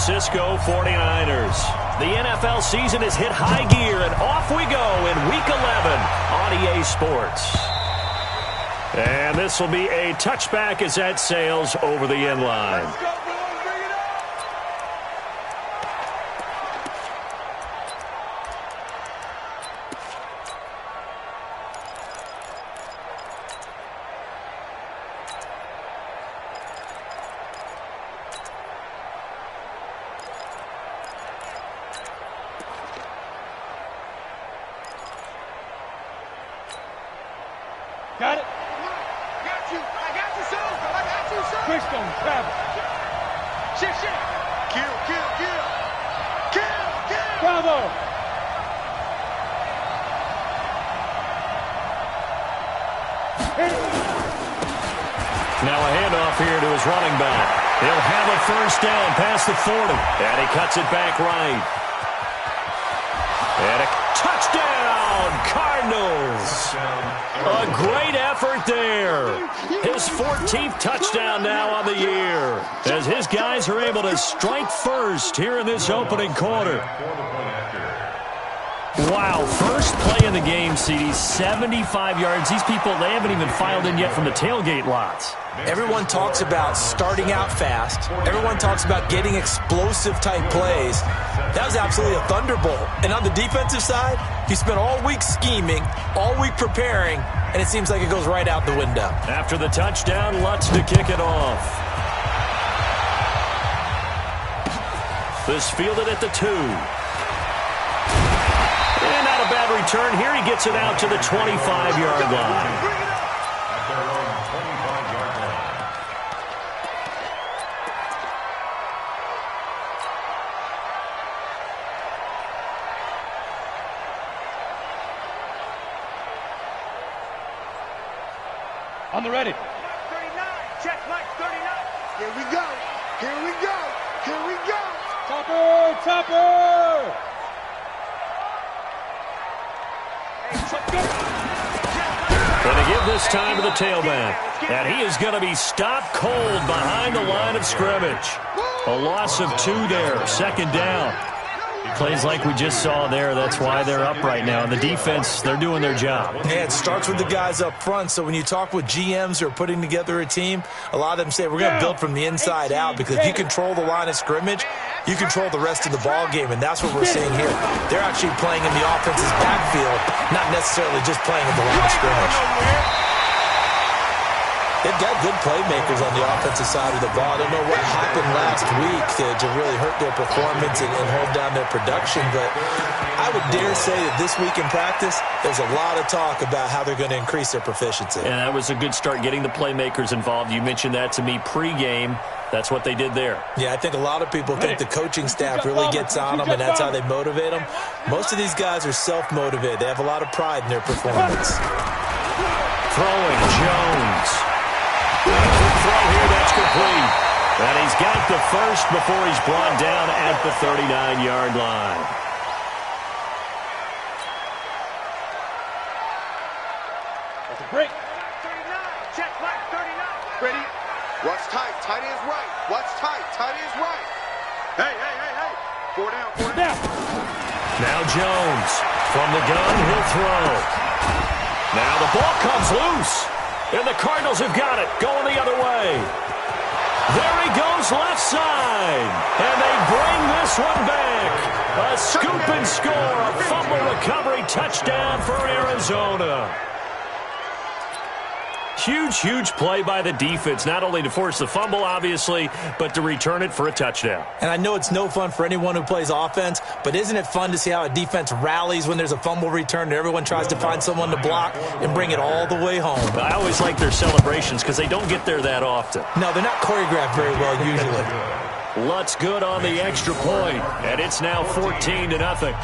Francisco 49ers. The NFL season has hit high gear, and off we go in Week 11 on EA Sports. And this will be a touchback as that sails over the end line. Got it? Got you. I got you, son. I got you, son. Quick stone, travel. Shit. Kill. Bravo. Now a handoff here to his running back. He'll have a first down past the 40. And he cuts it back right. And a touchdown, Cardinals. A great effort there. His 14th touchdown now on the year, as his guys are able to strike first here in this opening quarter. Wow, first play in the game, CD, 75 yards. These people, they haven't even filed in yet from the tailgate lots. Everyone talks about starting out fast. Everyone talks about getting explosive-type plays. That was absolutely a thunderbolt. And on the defensive side, he spent all week scheming, all week preparing, and it seems like it goes right out the window. After the touchdown, Lutz to kick it off. This fielded at the 2. And not a bad return here. He gets it out to the 25-yard line. On the ready. 39. Check Mike 39. Here we go. Topper. Going to give this time to the tailback. And he is going to be stopped cold behind the line of scrimmage. A loss of 2 there. Second down. Plays like we just saw there. That's why they're up right now. And the defense, they're doing their job. Yeah, it starts with the guys up front. So when you talk with GMs who are putting together a team, a lot of them say we're going to build from the inside out, because if you control the line of scrimmage, you control the rest of the ball game, and that's what we're seeing here. They're actually playing in the offense's backfield, not necessarily just playing at the line of scrimmage. They've got good playmakers on the offensive side of the ball. I don't know what happened last week to really hurt their performance and hold down their production, but I would dare say that this week in practice, there's a lot of talk about how they're going to increase their proficiency. And that was a good start, getting the playmakers involved. You mentioned that to me pregame. That's what they did there. Yeah, I think a lot of people think the coaching staff really gets on them, and that's how they motivate them. Most of these guys are self-motivated. They have a lot of pride in their performance. Throwing, Jones. Quick throw here, that's complete. And he's got the first before he's brought down at the 39-yard line. That's a break. 39. Check Mike 39. Ready. What's tight? Tight is right. What's tight? Tight is right. Hey. 4 down. Now Jones from the gun, he'll throw. Now the ball comes loose. And the Cardinals have got it, going the other way. There he goes, left side. And they bring this one back. A scoop and score, a fumble recovery touchdown for Arizona. Huge play by the defense, not only to force the fumble, obviously, but to return it for a touchdown. And I know it's no fun for anyone who plays offense, but isn't it fun to see how a defense rallies when there's a fumble return and everyone tries to find someone to block and bring it all the way home? I always like their celebrations because they don't get there that often. No, they're not choreographed very well usually. Lutz good on the extra point, and it's now 14-0.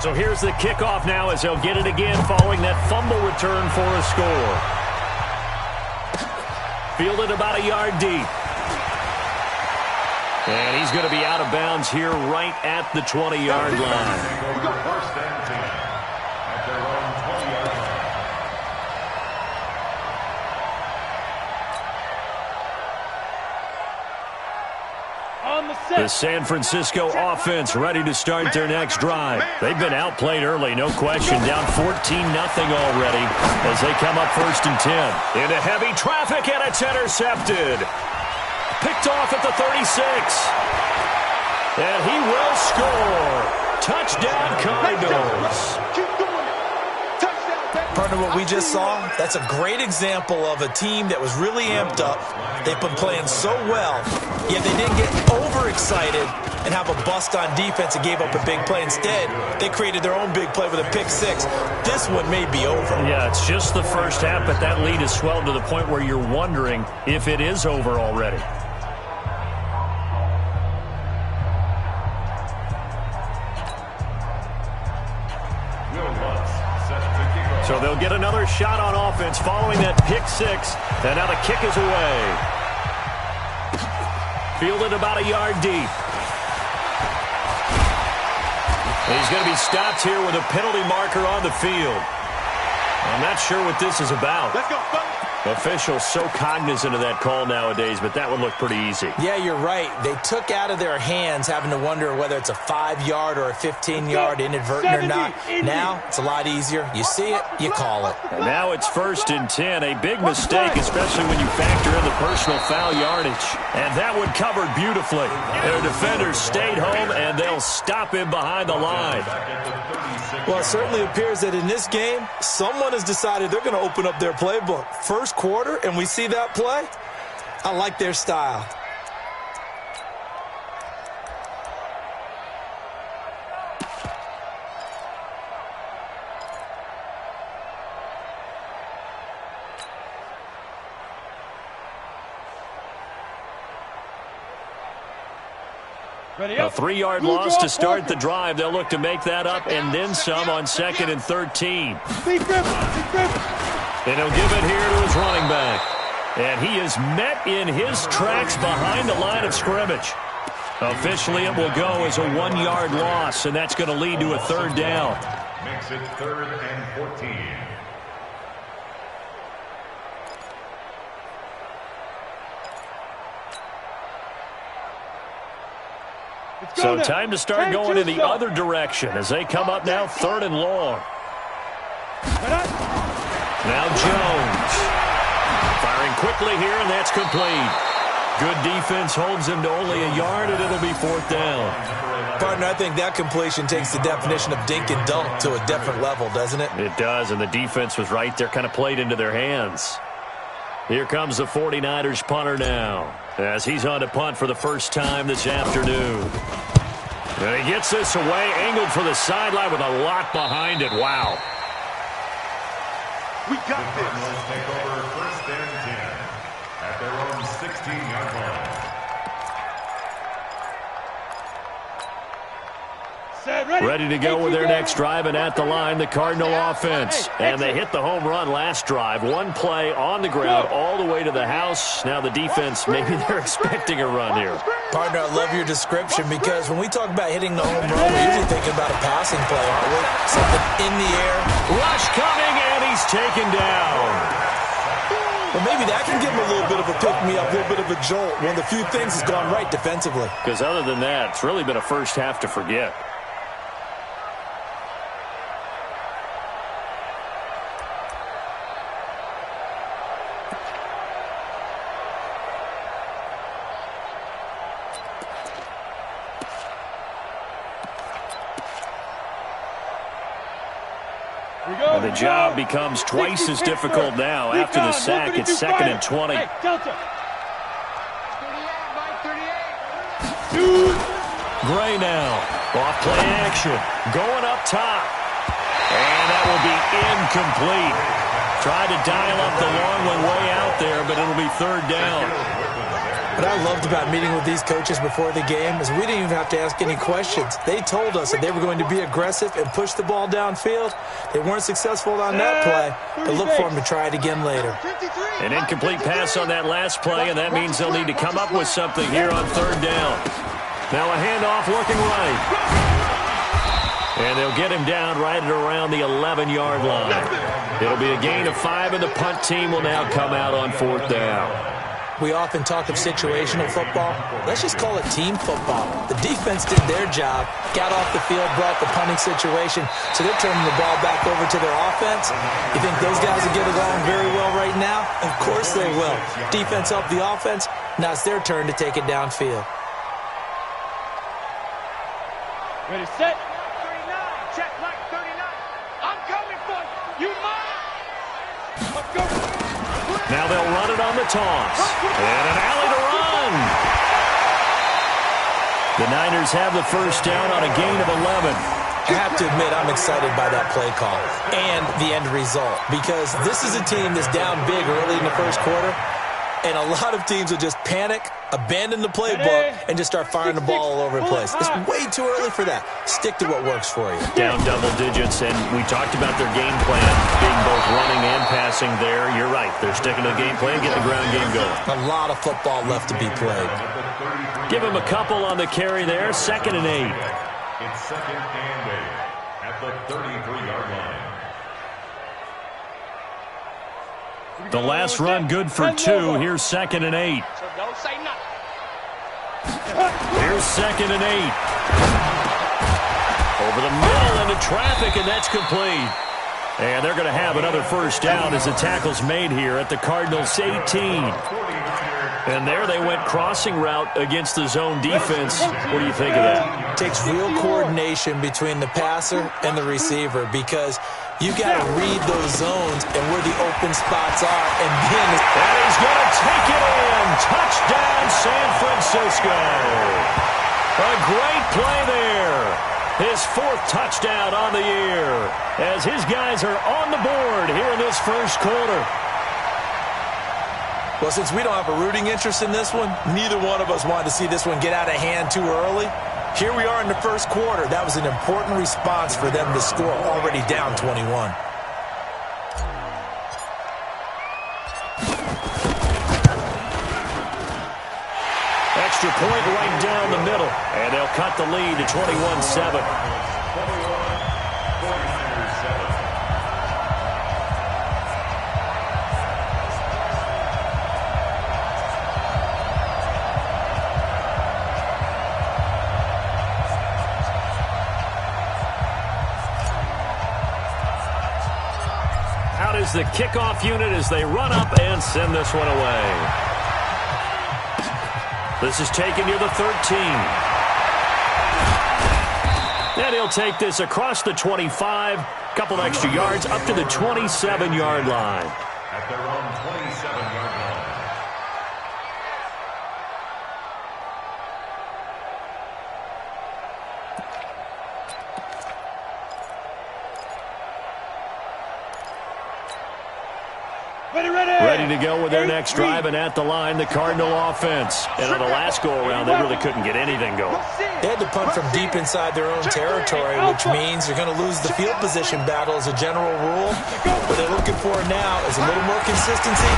So here's the kickoff now as they'll get it again following that fumble return for a score. Fielded about a yard deep. And he's going to be out of bounds here right at the 20-yard line. First and 10 at their own 20-yard line. The San Francisco offense ready to start their next drive. They've been outplayed early, no question. Down 14-0 already as they come up first and 10. Into heavy traffic, and it's intercepted. Picked off at the 36. And he will score. Touchdown, Cardinals. Partner, what we just saw, that's a great example of a team that was really amped up. They've been playing so well, yet they didn't get overexcited and have a bust on defense and gave up a big play. Instead, they created their own big play with a pick six. This one may be over. Yeah, it's just the first half, but that lead has swelled to the point where you're wondering if it is over already. So they'll get another shot on offense following that pick six. And now the kick is away. Fielded about a yard deep. He's going to be stopped here with a penalty marker on the field. I'm not sure what this is about. Let's go, buddy. Officials so cognizant of that call nowadays, but that would look pretty easy. Yeah, you're right. They took out of their hands having to wonder whether it's a 5-yard or a 15-yard inadvertent or not. Now, it's a lot easier. You see it, you call it. And now it's first and 10. A big mistake, especially when you factor in the personal foul yardage. And that one covered beautifully. Their defenders stayed home, and they'll stop him behind the line. Well, it certainly appears that in this game, someone has decided they're going to open up their playbook. First quarter, and we see that play. I like their style. A 3-yard loss to start the drive. They'll look to make that up and then some on 2nd and 13. And he'll give it here to his running back. And he is met in his tracks behind the line of scrimmage. Officially, it will go as a 1-yard loss, and that's going to lead to a 3rd down. Makes it 3rd and 14. So time to start going in the other direction as they come up now 3rd and long. Now Jones. Firing quickly here, and that's complete. Good defense holds him to only a yard, and it'll be 4th down. Partner, I think that completion takes the definition of dink and dunk to a different level, doesn't it? It does, and the defense was right there, kind of played into their hands. Here comes the 49ers punter now, as he's on to punt for the first time this afternoon. And he gets this away, angled for the sideline with a lot behind it. Wow. We got The Cardinals take over 1st and 10 at their own 16-yard line. Ready to go with their next drive, and at the line, the Cardinal offense. And they hit the home run last drive. One play on the ground all the way to the house. Now the defense, maybe they're expecting a run here. Partner, I love your description because when we talk about hitting the home run, we're usually thinking about a passing play, aren't we? Something in the air. Rush coming, and he's taken down. Well, maybe that can give him a little bit of a pick-me-up, a little bit of a jolt. One of the few things has gone right defensively. Because other than that, it's really been a first half to forget. And the job becomes twice as difficult now. After the sack, it's 2nd and 20. Gray now. Off play action. Going up top. And that will be incomplete. Tried to dial up the long one way out there, but it'll be 3rd down. What I loved about meeting with these coaches before the game is we didn't even have to ask any questions. They told us that they were going to be aggressive and push the ball downfield. They weren't successful on that play, but look for them to try it again later. An incomplete pass on that last play, and that means they'll need to come up with something here on third down. Now a handoff working right. And they'll get him down right at around the 11-yard line. It'll be a gain of 5, and the punt team will now come out on fourth down. We often talk of situational football. Let's just call it team football. The defense did their job, got off the field, brought the punting situation, so they're turning the ball back over to their offense. You think those guys will get along very well right now? Of course they will. Defense helped the offense. Now it's their turn to take it downfield. Ready, set. 39, check, Mike, 39. I'm coming for you. You mine. Let's go. Now they'll run it on the toss. And an alley to run. The Niners have the first down on a gain of 11. I have to admit I'm excited by that play call and the end result because this is a team that's down big early in the first quarter, and a lot of teams will just panic, abandon the playbook, and just start firing the ball all over the place. It's way too early for that. Stick to what works for you. Down double digits, and we talked about their game plan being both running and passing there. You're right. They're sticking to the game plan, getting the ground game going. A lot of football left to be played. Give him a couple on the carry there. 2nd and 8. It's 2nd and 8 at the 33-yard line. The last run good for 2. Here's 2nd and 8. So don't say nothing. Here's 2nd and 8. Over the middle into traffic, and that's complete. And they're going to have another first down as the tackle's made here at the Cardinals' 18. And there they went crossing route against the zone defense. What do you think of that? It takes real coordination between the passer and the receiver because you've got to read those zones and where the open spots are. And then he's going to take it in. Touchdown, San Francisco. A great play there. His 4th touchdown on the year as his guys are on the board here in this first quarter. Well, since we don't have a rooting interest in this one, neither one of us wanted to see this one get out of hand too early. Here we are in the first quarter. That was an important response for them to score already down 21. Extra point right down the middle, and they'll cut the lead to 21-7. Out is the kickoff unit as they run up and send this one away. This is taken near the 13. And he'll take this across the 25. Couple extra yards up to the 27-yard line. At their own 27-yard line. Ready to go with their next drive, and at the line, the Cardinal offense. And on the last go-around, they really couldn't get anything going. They had to punt from deep inside their own territory, which means they're going to lose the field position battle as a general rule. What they're looking for now is a little more consistency,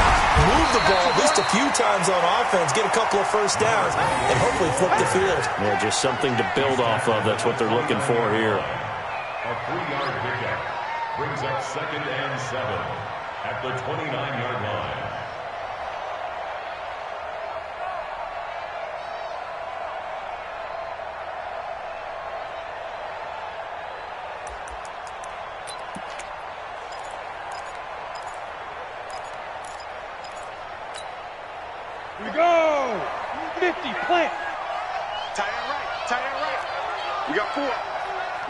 move the ball at least a few times on offense, get a couple of first downs, and hopefully flip the field. Yeah, just something to build off of. That's what they're looking for here. A 3-yard pickup brings up 2nd and 7 at the 29-yard line. Here we go. 50, plant. Tight end right, tight end right. We got 4.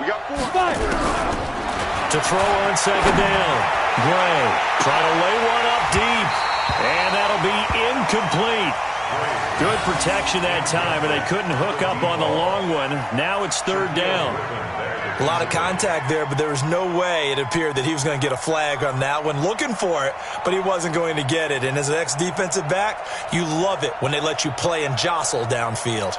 We got 4. 5. To throw on 2nd down. Gray trying to lay one up deep. And that'll be incomplete. Good protection that time, and they couldn't hook up on the long one. Now it's third down. A lot of contact there, but there was no way it appeared that he was going to get a flag on that one. Looking for it, but he wasn't going to get it. And as an ex-defensive back, you love it when they let you play and jostle downfield.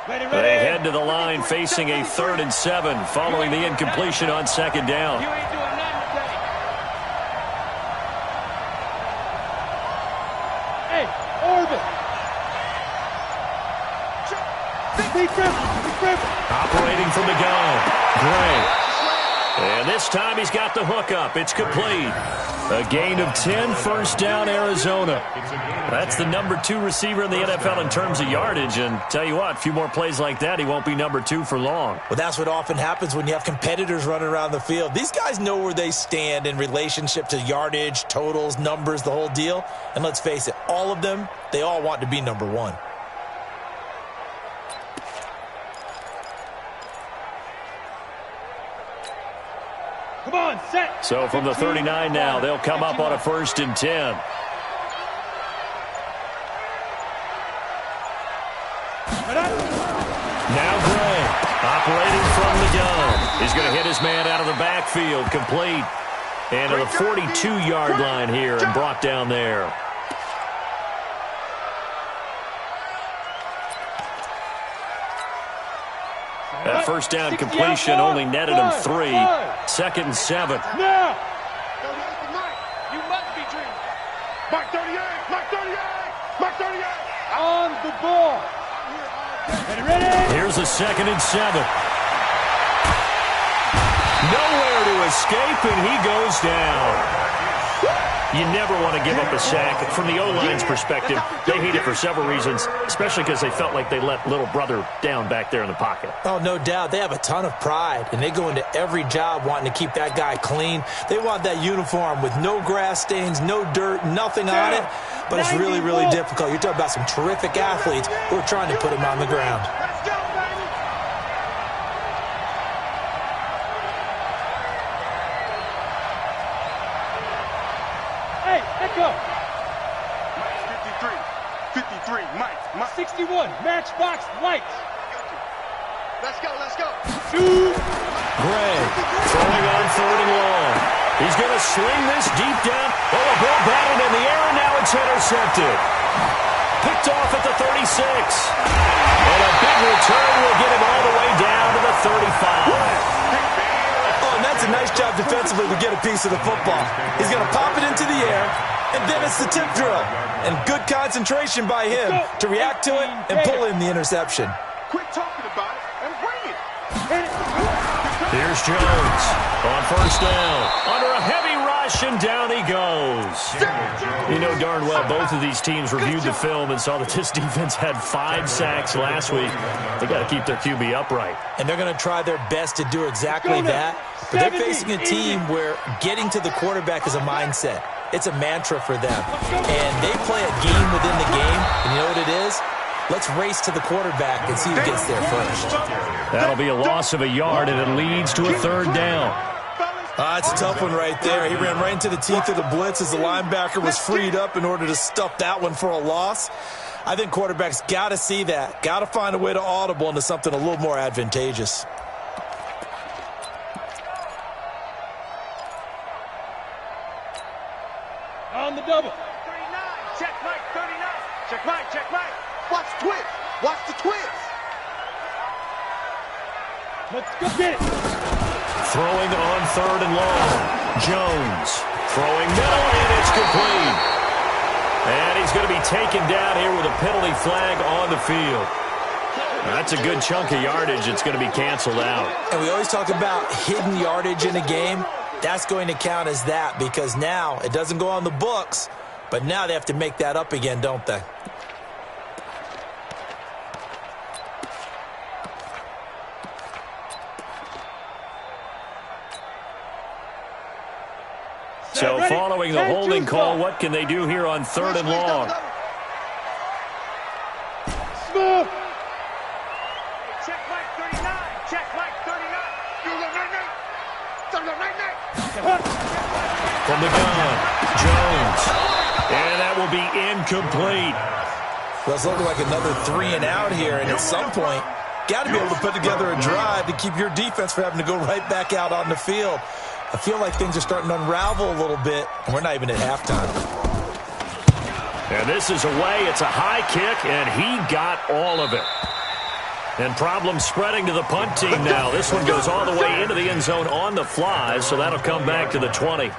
They head to the line facing a 3rd and 7 following the incompletion on 2nd down. You ain't doing nothing today. Hey, Orville. Operating from the gun, Gray. And this time he's got the hookup. It's complete. A gain of 10, first down, Arizona. That's the number 2 receiver in the NFL in terms of yardage. And tell you what, a few more plays like that, he won't be number 2 for long. Well, that's what often happens when you have competitors running around the field. These guys know where they stand in relationship to yardage, totals, numbers, the whole deal. And let's face it, all of them, they all want to be number 1. Come on, set. So from the 39 now, they'll come up on a 1st and 10. Now Gray, operating from the gun. He's going to hit his man out of the backfield, complete. And to the 42-yard line here and brought down there. That first down completion only netted him 3. 2nd and 7. Now. You must be dreaming. Mark 38, Mark 38, Mark 38. On the ball. Ready? Here's a 2nd and 7. Nowhere to escape, and he goes down. You never want to give up a sack. From the O-line's perspective, they hate it for several reasons, especially because they felt like they let little brother down back there in the pocket. Oh, no doubt. They have a ton of pride, and they go into every job wanting to keep that guy clean. They want that uniform with no grass stains, no dirt, nothing on it. But it's really, really difficult. You're talking about some terrific athletes who are trying to put him on the ground. Let's go, baby. Hey, let go. 53, Mike. 61, matchbox lights. Let's go, let's go. Gray throwing on 3rd and long. He's going to sling this deep down. Oh, a ball batted in the air, and now it's intercepted. Picked off at the 36. And a big return will get him all the way down to the 35. Oh, and that's a nice job defensively to get a piece of the football. He's going to pop it into the air, and then it's the tip drill. And good concentration by him to react to it and pull in the interception. Quit talking about it and bring it. Here's Jones on 1st down. Under a heavy rush, and down he goes. You know darn well both of these teams reviewed the film and saw that this defense had 5 sacks last week. They got to keep their QB upright. And they're going to try their best to do exactly that. But they're facing a team where getting to the quarterback is a mindset. It's a mantra for them. And they play a game within the game. And you know what it is? Let's race to the quarterback and see who gets there first. That'll be a loss of a yard, and it leads to a 3rd down. That's a tough one right there. He ran right into the teeth of the blitz as the linebacker was freed up in order to stuff that one for a loss. I think quarterbacks got to see that. Got to find a way to audible into something a little more advantageous. On the double. 39. Check Mike, 39. Check Mike, check Mike. Watch twist. Watch the twist. Let's go get it. Throwing on 3rd and long. Jones throwing middle, and it's complete. And he's going to be taken down here with a penalty flag on the field. That's a good chunk of yardage. It's going to be canceled out. And we always talk about hidden yardage in a game. That's going to count as that because now it doesn't go on the books, but now they have to make that up again, don't they? So following the holding call, what can they do here on 3rd and long? Check Mike 39. Check Mike 39. From the gun, Jones. And that will be incomplete. Well, it's looking like another 3 and out here, and at some point, got to be able to put together a drive to keep your defense from having to go right back out on the field. I feel like things are starting to unravel a little bit, and we're not even at halftime. And this is away. It's a high kick, and he got all of it. And problems spreading to the punt team now. This one goes all the way into the end zone on the fly, so that'll come back to the 20.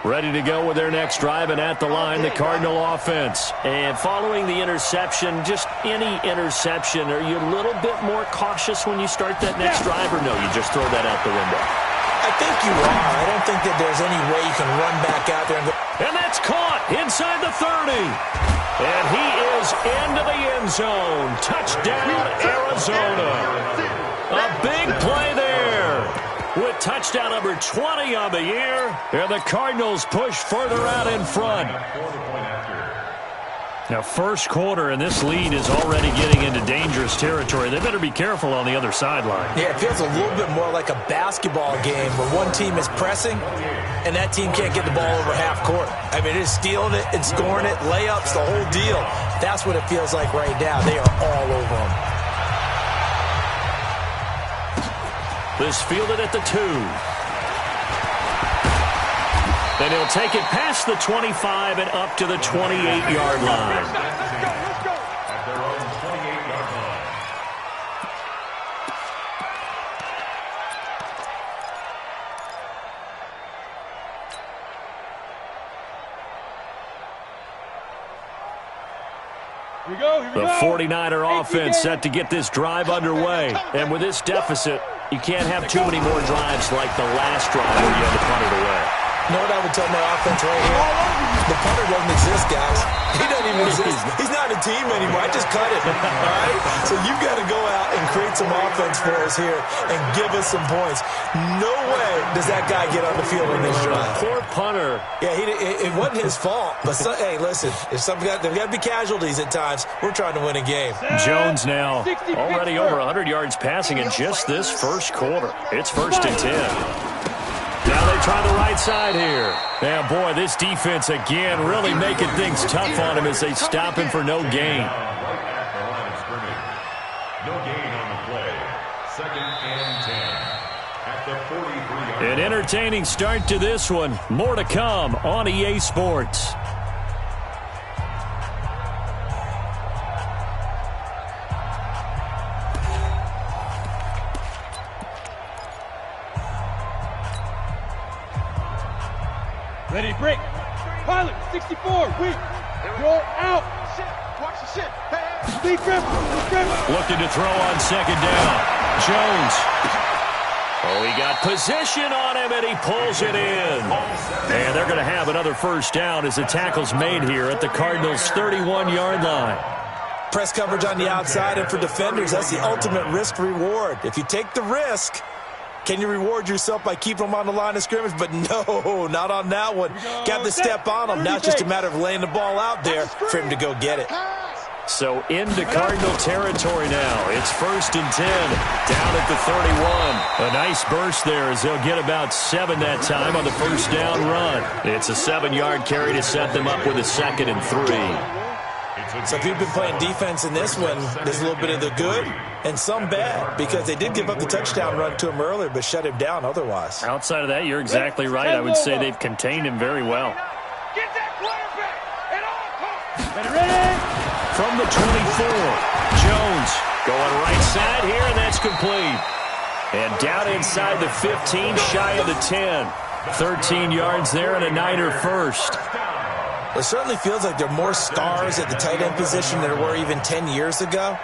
Ready to go with their next drive, and at the line, the Cardinal offense. And following the interception, just any interception, are you a little bit more cautious when you start that next drive, or no, you just throw that out the window? I think you are. I don't think that there's any way you can run back out there and go. And that's caught inside the 30. And he is into the end zone. Touchdown, Arizona. A big play there. With touchdown number 20 on the year, and the Cardinals push further out in front. Now, first quarter, and this lead is already getting into dangerous territory. They better be careful on the other sideline. Yeah, it feels a little bit more like a basketball game where one team is pressing, and that team can't get the ball over half court. I mean, it is stealing it and scoring it, layups, the whole deal. That's what it feels like right now. They are all over them. This fielded at the 2. Then he'll take it past the 25 and up to the 28-yard line. Let's go. At their own 28-yard line. Here we go. The 49er offense set to get this drive underway. And with this deficit, you can't have too many more drives like the last drive where you had to punt it away. You know what I would tell my offense right here? The punter doesn't exist, guys. He doesn't even exist. He's not a team anymore. I just cut it. All right? So you've got to go out and create some offense for us here and give us some points. No way does that guy get on the field in this drive. Poor punter. Yeah, it wasn't his fault. But, hey, listen, there's got to be casualties at times. We're trying to win a game. Jones now already over 100 yards passing in just this first quarter. It's 1st and 10. Now they try the right side here. Yeah, boy, this defense again really making things tough on him as they stop him for no gain. No gain on the play. 2nd and 10. At the 43-yard line. An entertaining start to this one. More to come on EA Sports. Ready, break. Pilot, 64, weak. You're out. Watch the shit. Hey. Speed grip. Looking to throw on 2nd down. Jones. Oh, he got position on him, and he pulls it in. And they're going to have another 1st down as the tackle's made here at the Cardinals' 31-yard line. Press coverage on the outside, and for defenders, that's the ultimate risk-reward. If you take the risk, can you reward yourself by keeping them on the line of scrimmage? But no, not on that one. Got to step on them. Now it's just a matter of laying the ball out there for him to go get it. So into Cardinal territory now. It's 1st and 10 down at the 31. A nice burst there as they'll get about 7 that time on the 1st down run. It's a 7-yard carry to set them up with a 2nd and 3. So if you've been playing defense in this one, there's a little bit of the good and some bad because they did give up the touchdown run to him earlier but shut him down otherwise. Outside of that, you're exactly right. I would say they've contained him very well. Get that quarterback at all costs. Ready? From the 24, Jones going right side here, and that's complete. And down inside the 15, shy of the 10. 13 yards there and a Niner 1st. It certainly feels like there are more stars at the tight end position than there were even 10 years ago.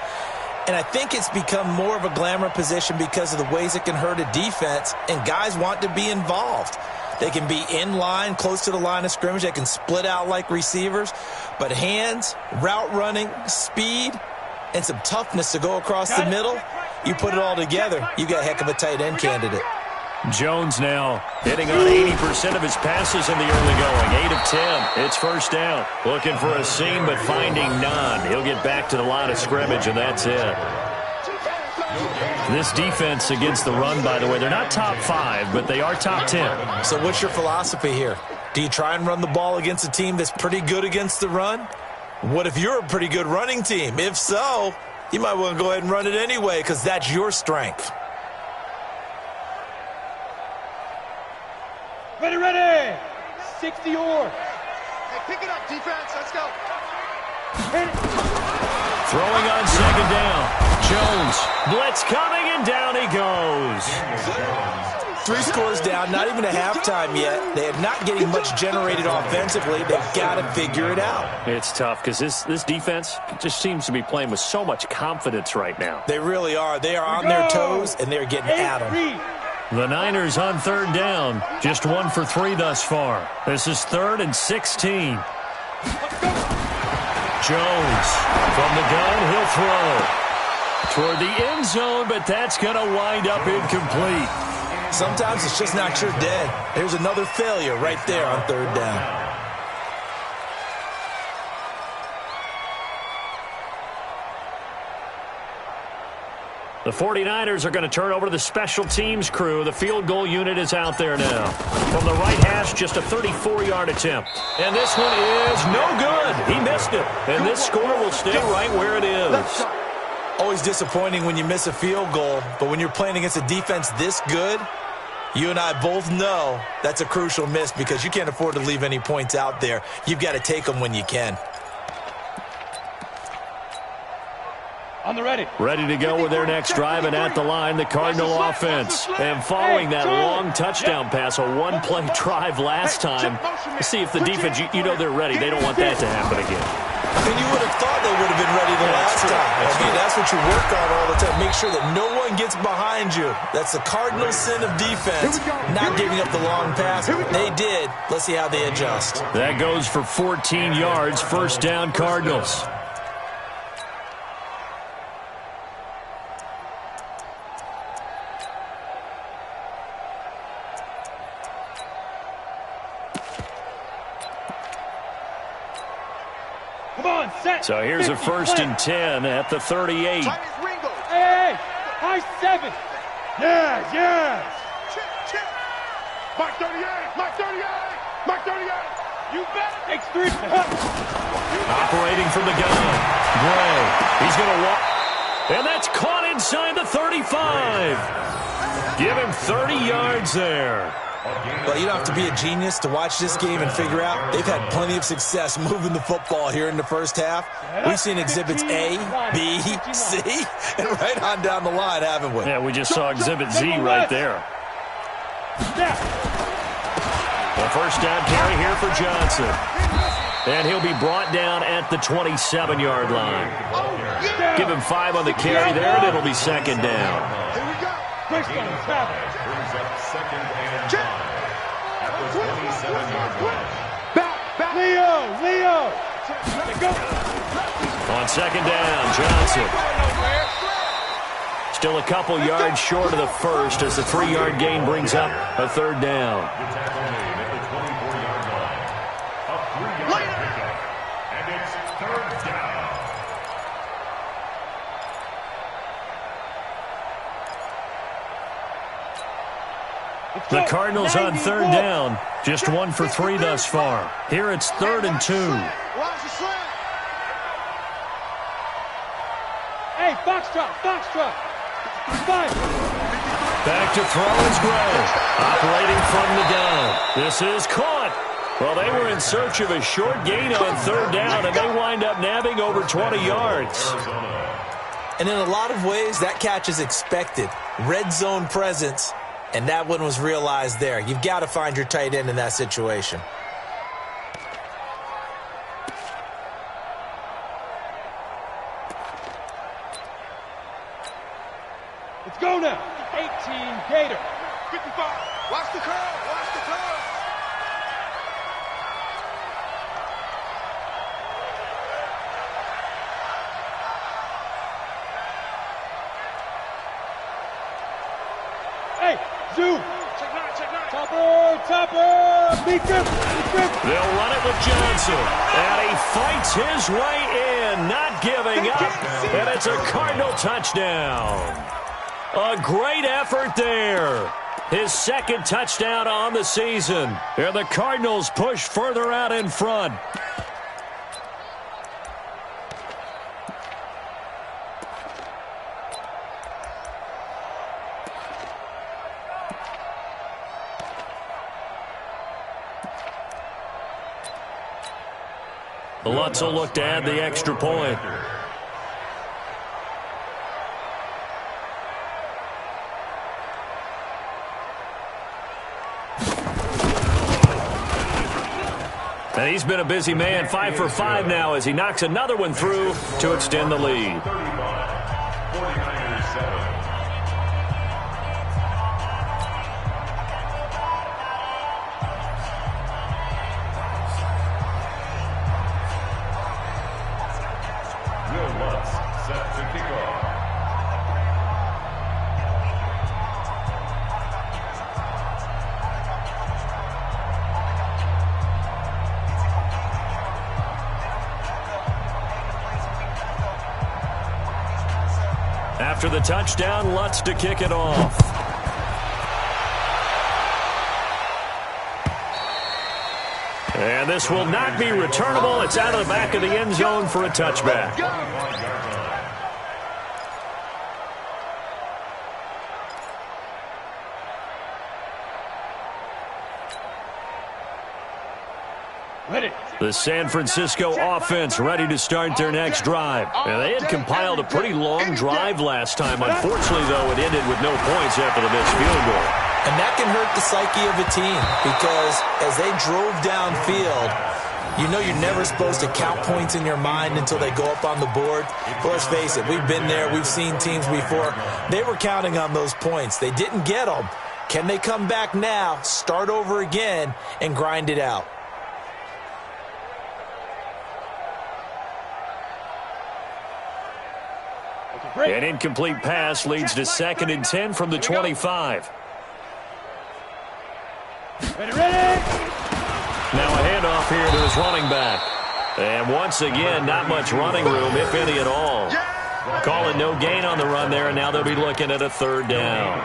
And I think it's become more of a glamour position because of the ways it can hurt a defense, and guys want to be involved. They can be in line, close to the line of scrimmage. They can split out like receivers. But hands, route running, speed, and some toughness to go across the middle, you put it all together, you got a heck of a tight end candidate. Jones now hitting on 80% of his passes in the early going. 8 of 10. It's first down. Looking for a seam, but finding none. He'll get back to the line of scrimmage, and that's it. This defense against the run, by the way, they're not top 5, but they are top 10. So what's your philosophy here? Do you try and run the ball against a team that's pretty good against the run? What if you're a pretty good running team? If so, you might want to go ahead and run it anyway because that's your strength. Ready, ready. 60 yards. Hey, pick it up, defense. Let's go. Hit it. Throwing on second down. Jones. Blitz coming, and down he goes. 3 scores down, not even a halftime yet. They are not getting much generated offensively. They've got to figure it out. It's tough because this defense just seems to be playing with so much confidence right now. They really are. They are on their toes, and they're getting at them. The Niners on third down. Just 1 for 3 thus far. This is 3rd and 16. Jones from the gun. He'll throw toward the end zone, but that's going to wind up incomplete. Sometimes it's just not your day. There's another failure right there on third down. The 49ers are going to turn over to the special teams crew. The field goal unit is out there now. From the right hash, just a 34-yard attempt. And this one is no good. He missed it. And this score will stay right where it is. Always disappointing when you miss a field goal, but when you're playing against a defense this good, you and I both know that's a crucial miss because you can't afford to leave any points out there. You've got to take them when you can. On the ready. Ready to go with their next drive, and at the line, the Cardinal offense. And following that long touchdown pass, a one-play drive last time, see if the defense, you know they're ready. They don't want that to happen again. And you would have thought they would have been ready the last time. That's what you work on all the time. Make sure that no one gets behind you. That's the cardinal sin of defense, not giving up the long pass. They did. Let's see how they adjust. That goes for 14 yards, first down Cardinals. So here's a 1st and 10 at the 38. Hey, high 7. Yes. Chip. Mark 38. Mark 38. You bet. Takes 3. Operating from the gun. Gray. He's going to walk. And that's caught inside the 35. Give him 30 yards there. Well, you don't have to be a genius to watch this game and figure out they've had plenty of success moving the football here in the first half. We've seen exhibits A, B, C, and right on down the line, haven't we? Yeah, we just saw exhibit Z right there. The first down carry here for Johnson. And he'll be brought down at the 27-yard line. Give him 5 on the carry there, and it'll be second down. Brings up second and 5 at the 27-yard line. Back. Leo. Go. On second down, Johnson. Still a couple yards short of the first as the 3-yard gain brings up a third down. The tackle made at the 24-yard line. A 3-yard pickup, and it's third down. The Cardinals on third down. Just 1 for 3 thus far. Here it's 3rd and 2. Watch the slant. Hey, Foxtrot. 5. Back to throw is Gray. Operating from the gun. This is caught. Well, they were in search of a short gain on third down, and they wind up nabbing over 20 yards. And in a lot of ways, that catch is expected. Red zone presence. And that one was realized there. You've got to find your tight end in that situation. Let's go now. 18 Gator. 55. Watch the curve. Hey, Zoo. Topper. Beat him. They'll run it with Johnson. And he fights his way in, not giving up. And it's a Cardinal touchdown. A great effort there. His second touchdown on the season. And the Cardinals push further out in front. Lutz will look to add the extra point. And he's been a busy man, 5 for 5 now as he knocks another one through to extend the lead. 49ers 7. Set to kick off. After the touchdown, Lutz to kick it off. And this will not be returnable. It's out of the back of the end zone for a touchback. The San Francisco offense ready to start their next drive. And they had compiled a pretty long drive last time. Unfortunately, though, it ended with no points after the missed field goal. And that can hurt the psyche of a team because as they drove downfield, you know you're never supposed to count points in your mind until they go up on the board. But let's face it, we've been there. We've seen teams before. They were counting on those points. They didn't get them. Can they come back now, start over again, and grind it out? An incomplete pass leads to 2nd and 10 from the 25. Ready. Now a handoff here to his running back. And once again, not much running room, if any at all. Calling no gain on the run there, and now they'll be looking at a 3rd down.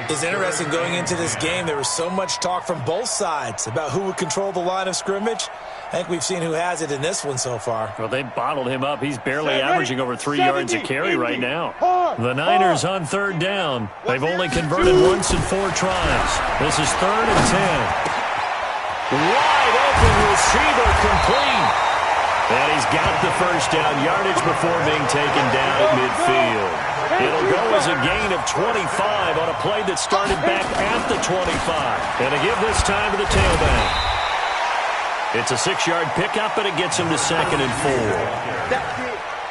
It's interesting going into this game. There was so much talk from both sides about who would control the line of scrimmage. I think we've seen who has it in this one so far. Well, they bottled him up. He's barely averaging over 3 yards a carry right now. The Niners on 3rd down. They've only converted once in 4 tries. This is 3rd and 10. Wide open receiver complete. And he's got the first down yardage before being taken down at midfield. It'll go as a gain of 25 on a play that started back at the 25. And to give this time to the tailback. It's a 6-yard pickup, and it gets him to 2nd and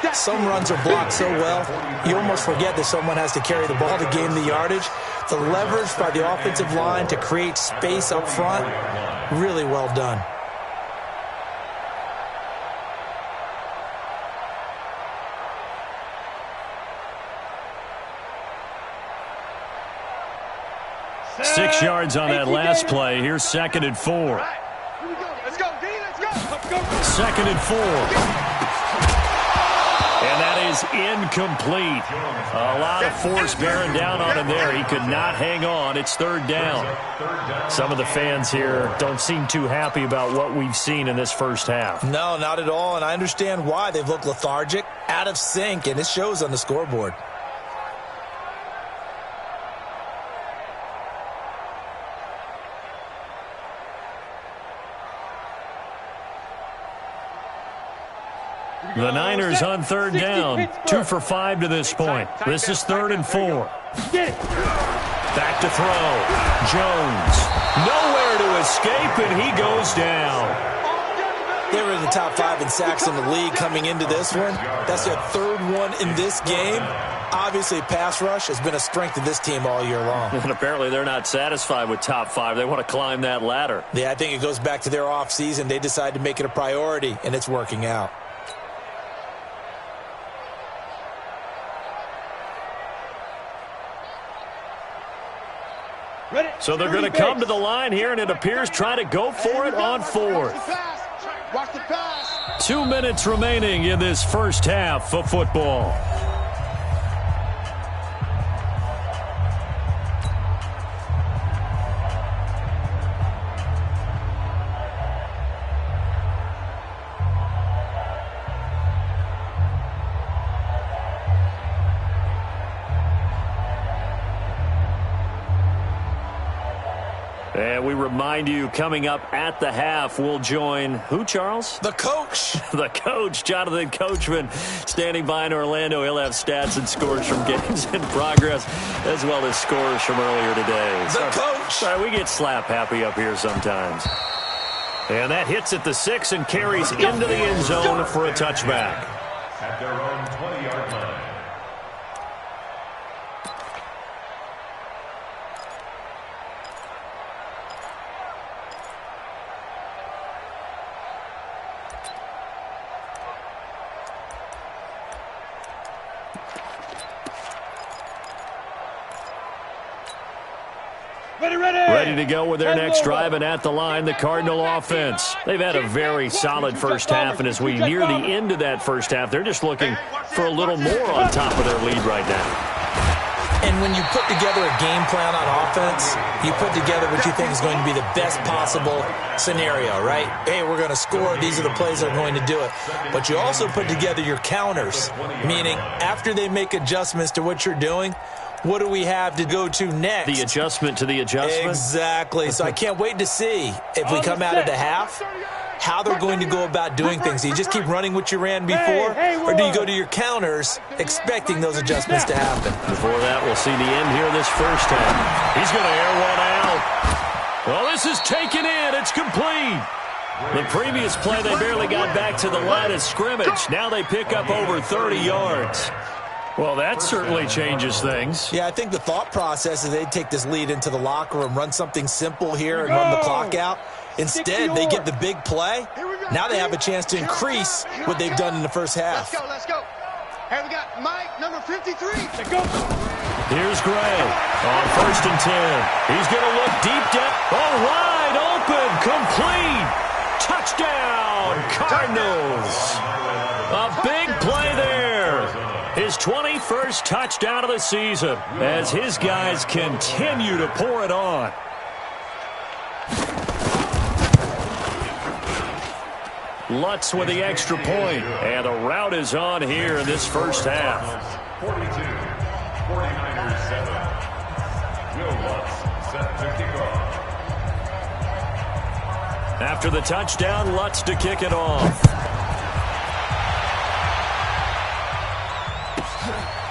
4. Some runs are blocked so well, you almost forget that someone has to carry the ball to gain the yardage. The leverage by the offensive line to create space up front, really well done. Six yards on that last play. Here's 2nd and 4. Let's go, D. Let's go. 2nd and 4. And that is incomplete. A lot of force bearing down on him there. He could not hang on. It's 3rd down. Some of the fans here don't seem too happy about what we've seen in this first half. No, not at all, and I understand why. They've looked lethargic, out of sync, and it shows on the scoreboard. The Niners on 3rd down. 2 for 5 to this point. This is 3rd and 4. Back to throw. Jones. Nowhere to escape, and he goes down. They were in the top 5 in sacks in the league coming into this one. That's their 3rd one in this game. Obviously, pass rush has been a strength of this team all year long. And apparently they're not satisfied with top 5. They want to climb that ladder. Yeah, I think it goes back to their offseason. They decided to make it a priority, and it's working out. So they're going to come to the line here, and it appears try to go for it on fourth. Watch the pass. 2 minutes remaining in this first half of football. And we remind you, coming up at the half, we'll join who, Charles? The coach. The coach, Jonathan Coachman, standing by in Orlando. He'll have stats and scores from games in progress, as well as scores from earlier today. The coach. Sorry, we get slap happy up here sometimes. And that hits at the 6 and carries into the end zone for a touchback. At their own 20-yard line. Ready to go with their next drive, and at the line, the Cardinal offense. They've had a very solid first half, and as we near the end of that first half, they're just looking for a little more on top of their lead right now. And when you put together a game plan on offense, you put together what you think is going to be the best possible scenario, right? Hey, we're going to score. These are the plays that are going to do it. But you also put together your counters, meaning after they make adjustments to what you're doing, what do we have to go to next? The adjustment to the adjustment? Exactly. So I can't wait to see if we come out of the half, how they're going to go about doing things. Do you just keep running what you ran before, or do you go to your counters expecting those adjustments to happen? Before that, we'll see the end here this first half. He's going to air one out. Well, this is taken in. It's complete. The previous play, they barely got back to the line of scrimmage. Now they pick up over 30 yards. Well, that certainly changes things. Yeah, I think the thought process is they'd take this lead into the locker room, run something simple here and run the clock out. Instead, they get the big play. Now they have a chance to increase what they've done in the first half. Let's go. Hey, we got Mike, number 53. Let's go. Here's Gray on 1st and 10. He's going to look deep down. Oh, wide open, complete. Touchdown, Cardinals. A big play there. His 21st touchdown of the season as his guys continue to pour it on. Lutz with the extra point, and the route is on here in this first half. 42, 49ers 7. Will Lutz set to kick off. After the touchdown, Lutz to kick it off.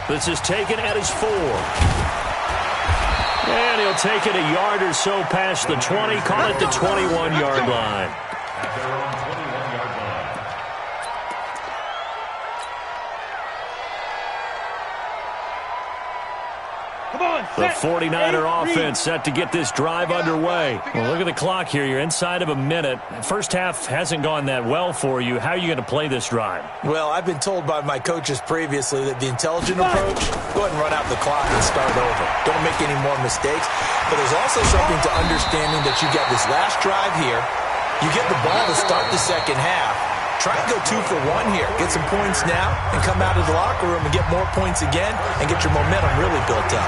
This is taken at his 4. And he'll take it a yard or so past the 20, call it the 21-yard line. At their own 21-yard line. Come on, The set. 49er Read. offense set to get this drive underway. Well, look at the clock here. You're inside of a minute. First half hasn't gone that well for you. How are you going to play this drive? Well, I've been told by my coaches previously that the intelligent approach, go ahead and run out the clock and start over. Don't make any more mistakes. But there's also something to understanding that you get this last drive here. You get the ball to start the second half. Try and go 2 for 1 here. Get some points now and come out of the locker room and get more points again and get your momentum really built up.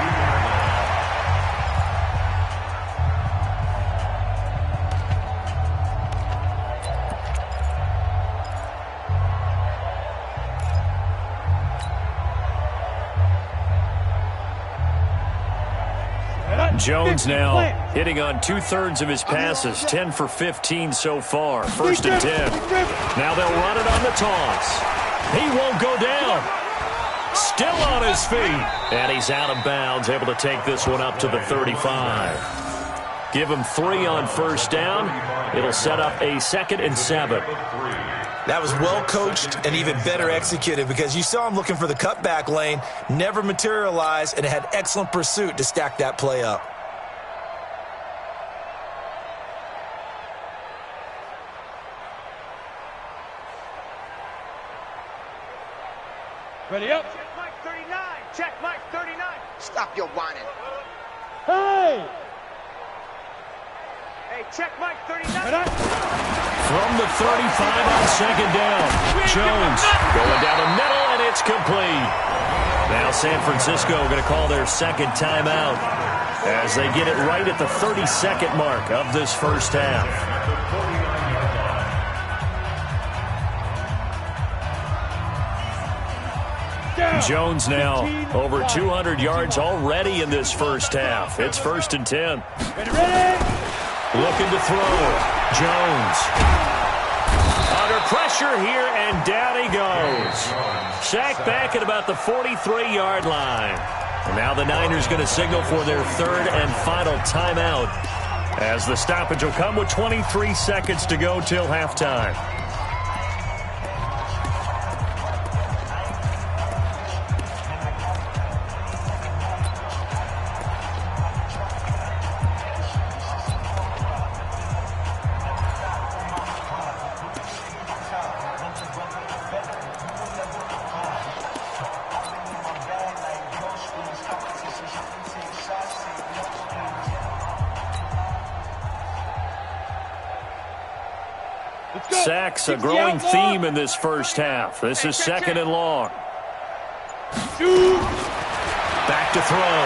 Jones now hitting on 2/3 of his passes, 10 for 15 so far. 1st and 10. Now they'll run it on the toss. He won't go down. Still on his feet. And he's out of bounds, able to take this one up to the 35. Give him 3 on 1st down. It'll set up a 2nd and 7. That was well coached and even better executed because you saw him looking for the cutback lane, never materialized, and had excellent pursuit to stack that play up. Ready up. Check Mike 39. Check Mike 39. Stop your whining. Hey! check Mike 39. From the 35 on second down. Jones going down the middle, and it's complete. Now San Francisco going to call their second timeout as they get it right at the 30-second mark of this first half. Jones now over 200 yards already in this first half. It's 1st and 10. Looking to throw. Jones. Under pressure here, and down he goes. Sacked back at about the 43-yard line. And now the Niners going to signal for their third and final timeout, as the stoppage will come with 23 seconds to go till halftime. Sacks, a growing theme in this first half. This is 2nd and long. Back to throw.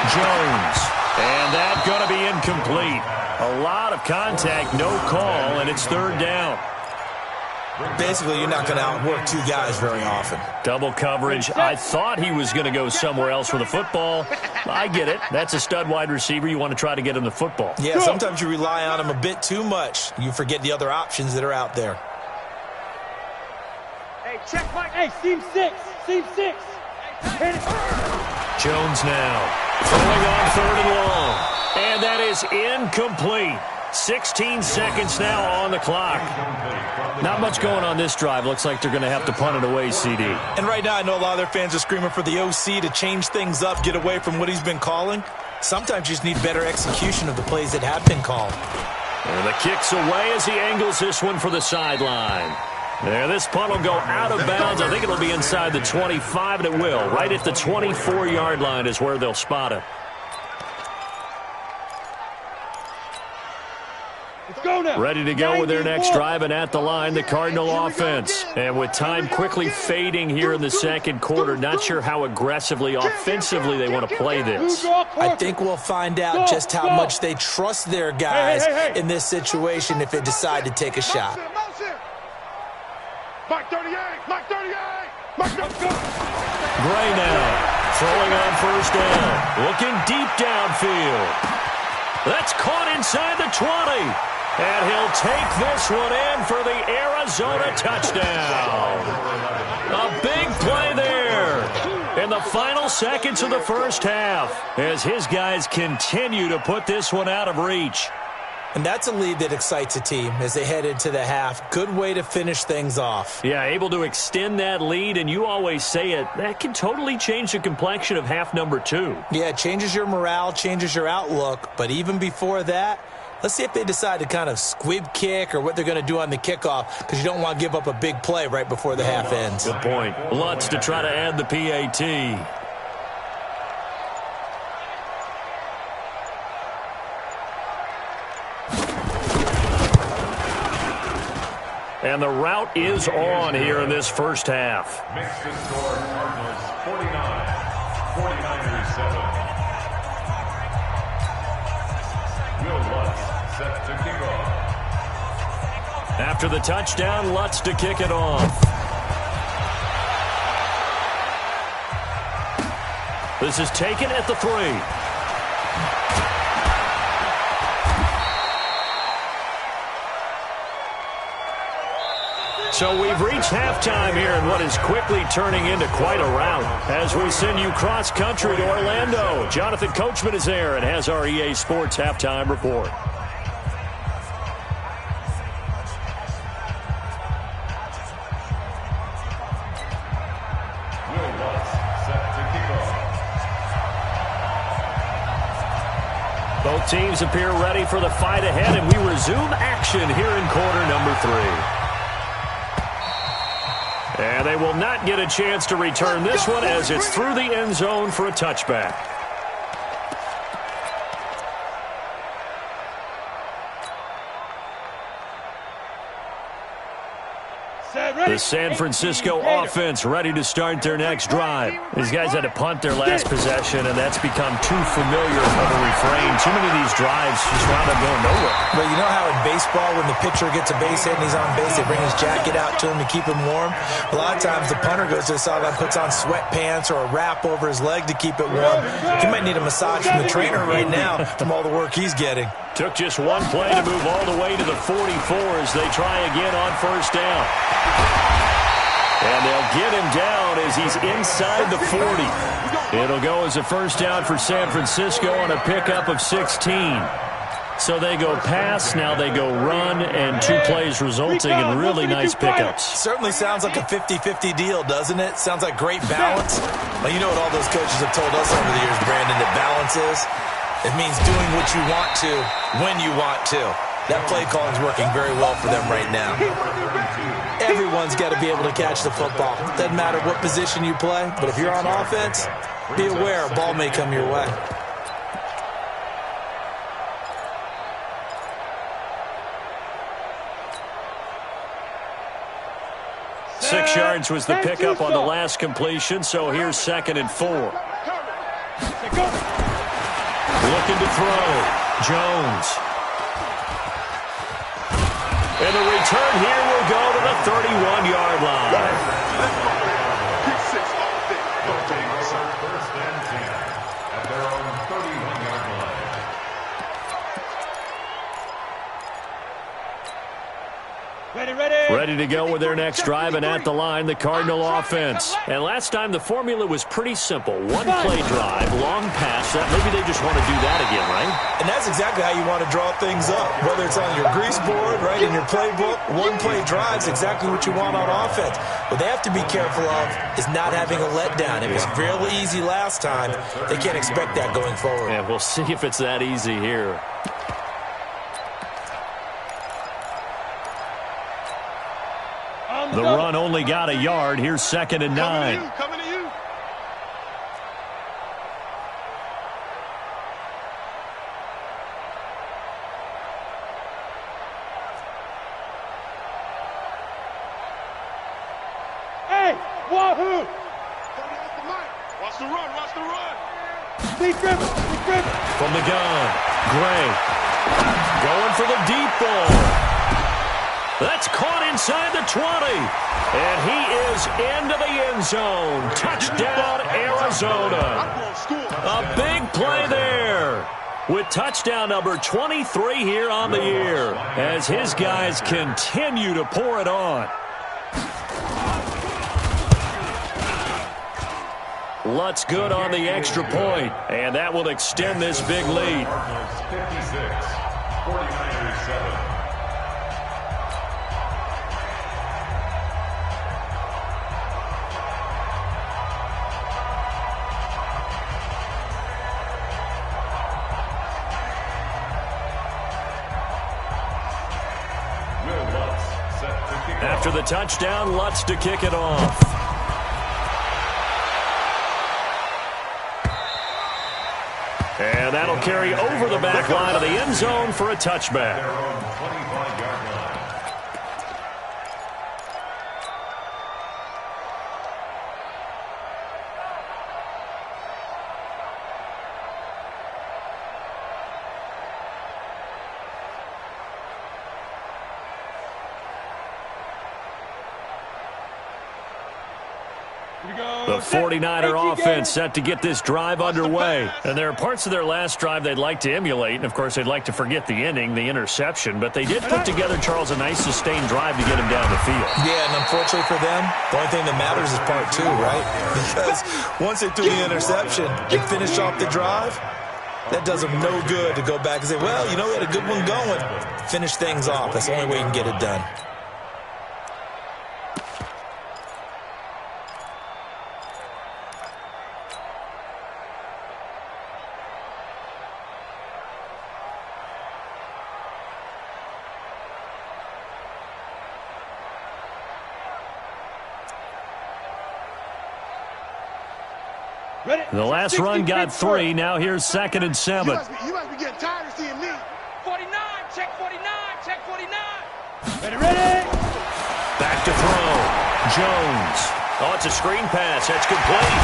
Jones. And that's going to be incomplete. A lot of contact, no call, and it's 3rd down. Basically, you're not going to outwork two guys very often. Double coverage. I thought he was going to go somewhere else with the football. I get it. That's a stud wide receiver. You want to try to get him the football. Yeah, sometimes you rely on him a bit too much. You forget the other options that are out there. Hey, check Mike. Hey, seam 6. Seam 6. Jones now throwing on 3rd and long. And that is incomplete. 16 seconds now on the clock. Not much going on this drive. Looks like they're going to have to punt it away, CD. And right now I know a lot of their fans are screaming for the OC to change things up, get away from what he's been calling. Sometimes you just need better execution of the plays that have been called. And the kick's away as he angles this one for the sideline. There, this punt will go out of bounds. I think it'll be inside the 25, and it will. Right at the 24-yard line is where they'll spot it. Ready to go with their next drive, and at the line, the Cardinal offense. And with time quickly fading here in the second quarter, not sure how aggressively, offensively they want to play this. I think we'll find out just how much they trust their guys in this situation if they decide to take a shot. Mike 38! Mike 38! Mike 38! Gray now, throwing on 1st down, looking deep downfield. That's caught inside the 20. And he'll take this one in for the Arizona touchdown. A big play there in the final seconds of the first half as his guys continue to put this one out of reach. And that's a lead that excites a team as they head into the half. Good way to finish things off. Yeah, able to extend that lead, and you always say it, that can totally change the complexion of half number 2. Yeah, it changes your morale, changes your outlook, but even before that, let's see if they decide to kind of squib kick or what they're going to do on the kickoff, because you don't want to give up a big play right before the half ends. Good point. Lutz to try to add the PAT. And the route is on here in this first half. Makes the score Cardinals 49, 49ers 7. Will Lutz set to kick off. After the touchdown, Lutz to kick it off. This is taken at the 3. So we've reached halftime here in what is quickly turning into quite a rout as we send you cross-country to Orlando. Jonathan Coachman is there and has our EA Sports halftime report. Will Lutz set to kick off. Both teams appear ready for the fight ahead, and we resume action here in quarter number 3. And they will not get a chance to return this one as it's through the end zone for a touchback. The San Francisco offense ready to start their next drive. These guys had to punt their last possession, and that's become too familiar of a refrain. Too many of these drives just wound up going nowhere. But you know how in baseball, when the pitcher gets a base hit and he's on base, they bring his jacket out to him to keep him warm? A lot of times the punter goes to the sideline, puts on sweatpants or a wrap over his leg to keep it warm. He might need a massage from the trainer right now from all the work he's getting. Took just one play to move all the way to the 44 as they try again on first down. And they'll get him down as he's inside the 40. It'll go as a first down for San Francisco on a pickup of 16. So they go pass, now they go run, and 2 plays resulting in really nice pickups. Certainly sounds like a 50-50 deal, doesn't it? Sounds like great balance. Well, you know what all those coaches have told us over the years, Brandon, that balance is? It means doing what you want to, when you want to. That play calling is working very well for them right now. Everyone's got to be able to catch the football. Doesn't matter what position you play, but if you're on offense, be aware a ball may come your way. Six yards was the pickup on the last completion, so here's 2nd and 4. Looking to throw. Jones. And the return here will go to the 31-yard line. First and 10 at their own 31-yard line. Ready to go with their next drive, and at the line, the Cardinal offense. And last time, the formula was pretty simple. One-play drive, long pass. Maybe they just want to do that again, right? And that's exactly how you want to draw things up. Whether it's on your grease board, right, in your playbook, one-play drive is exactly what you want on offense. What they have to be careful of is not having a letdown. It was fairly easy last time. They can't expect that going forward. And we'll see if it's that easy here. The run only got a yard. Here's 2nd and 9. Coming to you. Hey, wahoo! Watch the run, watch the run. Deep dribble. From the gun, Gray. Going for the deep ball. That's caught inside the 20. And he is into the end zone. Touchdown, Arizona. A big play there. With touchdown number 23 here on the year. As his guys continue to pour it on. Lutz good on the extra point. And that will extend this big lead. 56, 49ers 7. After the touchdown, Lutz to kick it off. And that'll carry over the back line of the end zone for a touchback. Their own 25-yard line. The 49er offense set to get this drive underway. And there are parts of their last drive they'd like to emulate. And, of course, they'd like to forget the ending, the interception. But they did put together, Charles, a nice sustained drive to get him down the field. Yeah, and unfortunately for them, the only thing that matters is part 2, right? Because once they threw the interception and finished off the drive, that does them no good to go back and say, well, you know, we had a good one going. Finish things off. That's the only way you can get it done. The last run got 3. Now here's 2nd and 7. You must be getting tired of seeing me. 49, check 49, check 49. Ready. Back to throw. Jones. Oh, it's a screen pass. That's complete.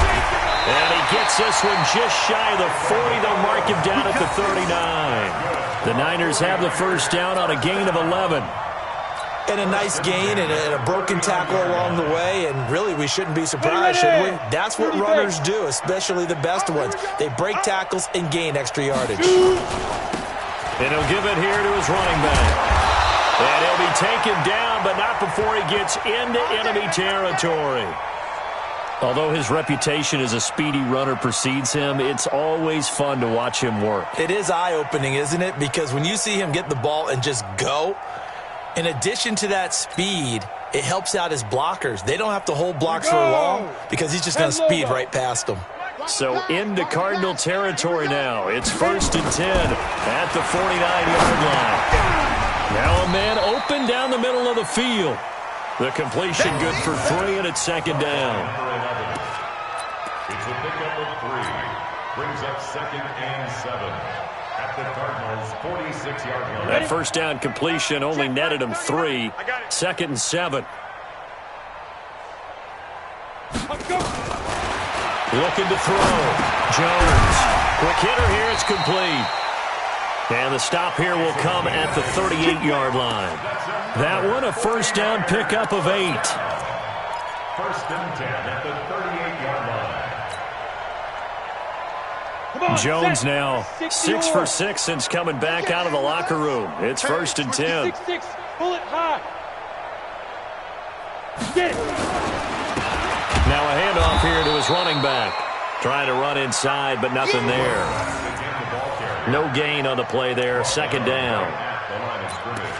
And he gets this one just shy of the 40. They'll mark him down at the 39. The Niners have the first down on a gain of 11. And a nice gain and a broken tackle along the way, and really we shouldn't be surprised, should we? That's what runners do, especially the best ones. They break tackles and gain extra yardage. And he'll give it here to his running back. And he'll be taken down, but not before he gets into enemy territory. Although his reputation as a speedy runner precedes him, it's always fun to watch him work. It is eye-opening, isn't it? Because when you see him get the ball and just go, in addition to that speed, it helps out his blockers. They don't have to hold blocks for long because he's just going to speed right past them. So into Cardinal territory now. It's 1st and 10 at the 49-yard line. Now a man open down the middle of the field. The completion good for 3, and it's 2nd down. It's a pickup of 3. Brings up 2nd and 7 at the Cardinals' 46-yard line. That first down completion only netted him 3. 2nd and 7. Looking to throw. Jones. Quick hitter here. It's complete. And the stop here will come at the 38-yard line. That one a first down pickup of 8. 1st and 10 at the 38-yard line. Jones now 6 for 6 since coming back out of the locker room. It's 1st and 10. Pull it high. Get it. Now a handoff here to his running back. Trying to run inside, but nothing there. No gain on the play there. 2nd down.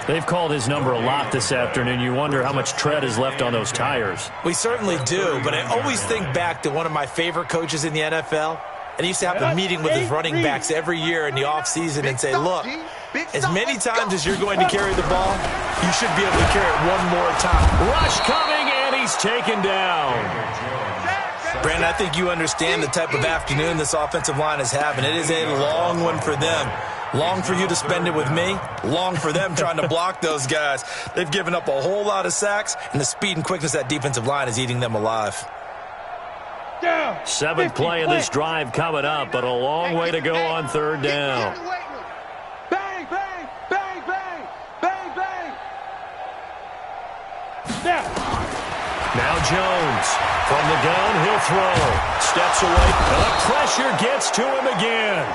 They've called his number a lot this afternoon. You wonder how much tread is left on those tires. We certainly do, but I always think back to one of my favorite coaches in the NFL. And he used to have a meeting with his running backs every year in the offseason and say, look, as many times as you're going to carry the ball, you should be able to carry it one more time. Rush coming, and he's taken down. Brandon, I think you understand the type of afternoon this offensive line is having. It is a long one for them. Long for you to spend it with me. Long for them trying to block those guys. They've given up a whole lot of sacks, and the speed and quickness of that defensive line is eating them alive. 7th play of this drive coming up, but a long way to go on 3rd down. Bang, bang, bang, bang, bang, bang. Now Jones. From the gun, he'll throw. Steps away. The pressure gets to him again.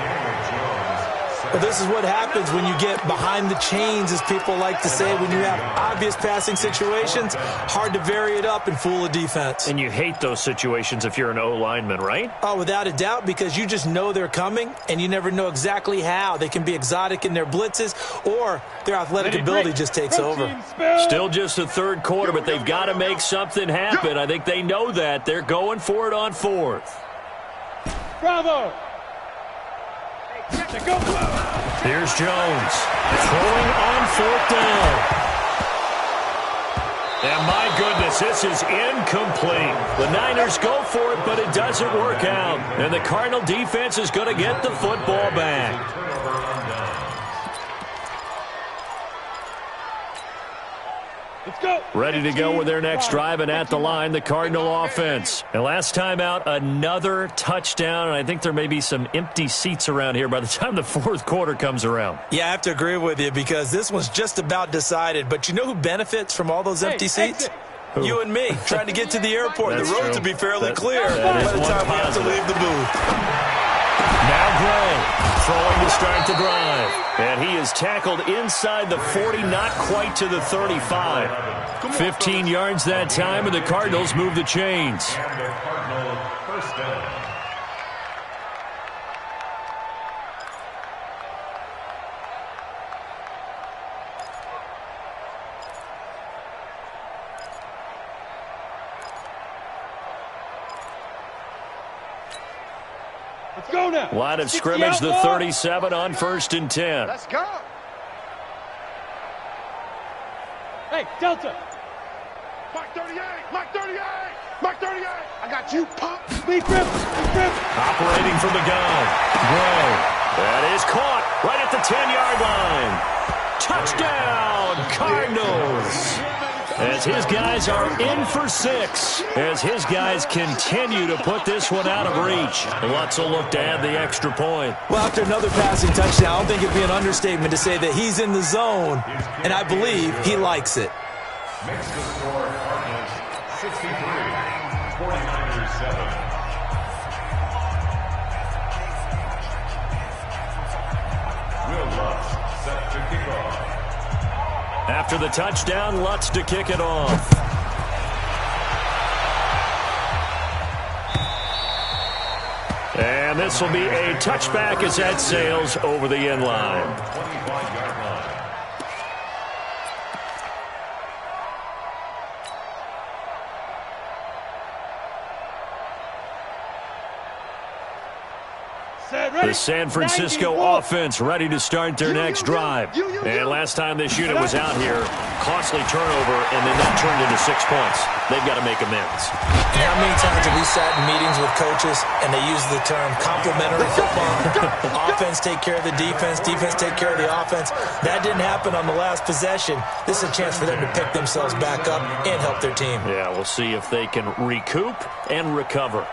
Well, this is what happens when you get behind the chains, as people like to say. When you have obvious passing situations, hard to vary it up and fool a defense. And you hate those situations if you're an O-lineman, right? Oh, without a doubt, because you just know they're coming, and you never know exactly how. They can be exotic in their blitzes, or their athletic ability just takes over. Still just the 3rd quarter, but they've got to make something happen. I think they know that. They're going for it on 4th. Bravo! Here's Jones. Throwing on 4th down. And my goodness, this is incomplete. The Niners go for it, but it doesn't work out. And the Cardinal defense is going to get the football back. Let's go. Ready to go with their next drive, and at the line, the Cardinal offense. And last time out, another touchdown, and I think there may be some empty seats around here by the time the 4th quarter comes around. Yeah, I have to agree with you because this one's just about decided. But you know who benefits from all those empty seats? Who? You and me, trying to get to the airport. That's The roads true. will be fairly clear that by the is time we one have to leave the booth. Now Gray, throwing to start the drive. And he is tackled inside the 40, not quite to the 35. 15 yards that time, and the Cardinals move the chains. And the Cardinal first down. Let's go now. Line of scrimmage, the 37 on 1st and 10. Let's go. Hey, Delta. Mark 38. Mark 38. Mark 38. I got you, punk. Lead grip. Operating from the gun. Gray. That is caught right at the 10-yard line. Touchdown, Cardinals. as his guys are in for 6, as his guys continue to put this one out of reach. Lutz will look to add the extra point. Well, after another passing touchdown, I don't think it'd be an understatement to say that he's in the zone, and I believe he likes it. Makes the score Cardinals 63, 49ers 7. Will Lutz set to kick off. After the touchdown, Lutz to kick it off. And this will be a touchback as that sails over the end line. 25-yard line. The San Francisco offense ready to start their next drive. And last time this unit was out here, costly turnover, and then that turned into 6 points. They've got to make amends. And how many times have we sat in meetings with coaches and they use the term complementary football? Offense take care of the defense, defense take care of the offense. That didn't happen on the last possession. This is a chance for them to pick themselves back up and help their team. Yeah, we'll see if they can recoup and recover.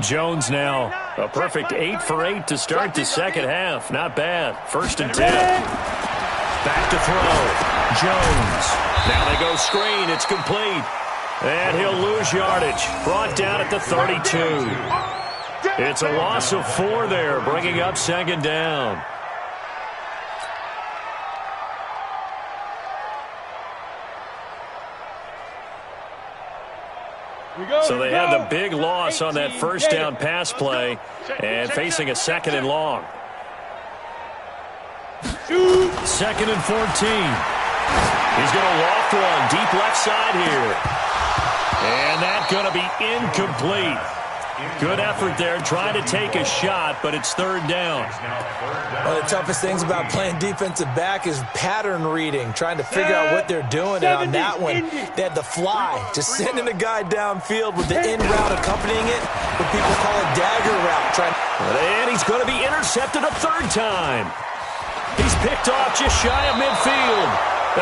Jones now, a perfect 8 for 8 to start the second half. Not bad. 1st and 10. Back to throw. Jones. Now they go screen. It's complete. And he'll lose yardage. Brought down at the 32. It's a loss of 4 there, bringing up 2nd down. So they had the big loss on that 1st down pass play and facing a 2nd and long. 2nd and 14. He's going to loft one deep left side here. And that's going to be incomplete. Good effort there trying to take a shot, but it's 3rd down. One of the toughest things about playing defensive back is pattern reading, trying to figure out what they're doing. And on that one, they had the fly, just sending a guy downfield with the in route accompanying it, what people call a dagger route. And he's going to be intercepted a 3rd time. He's picked off just shy of midfield.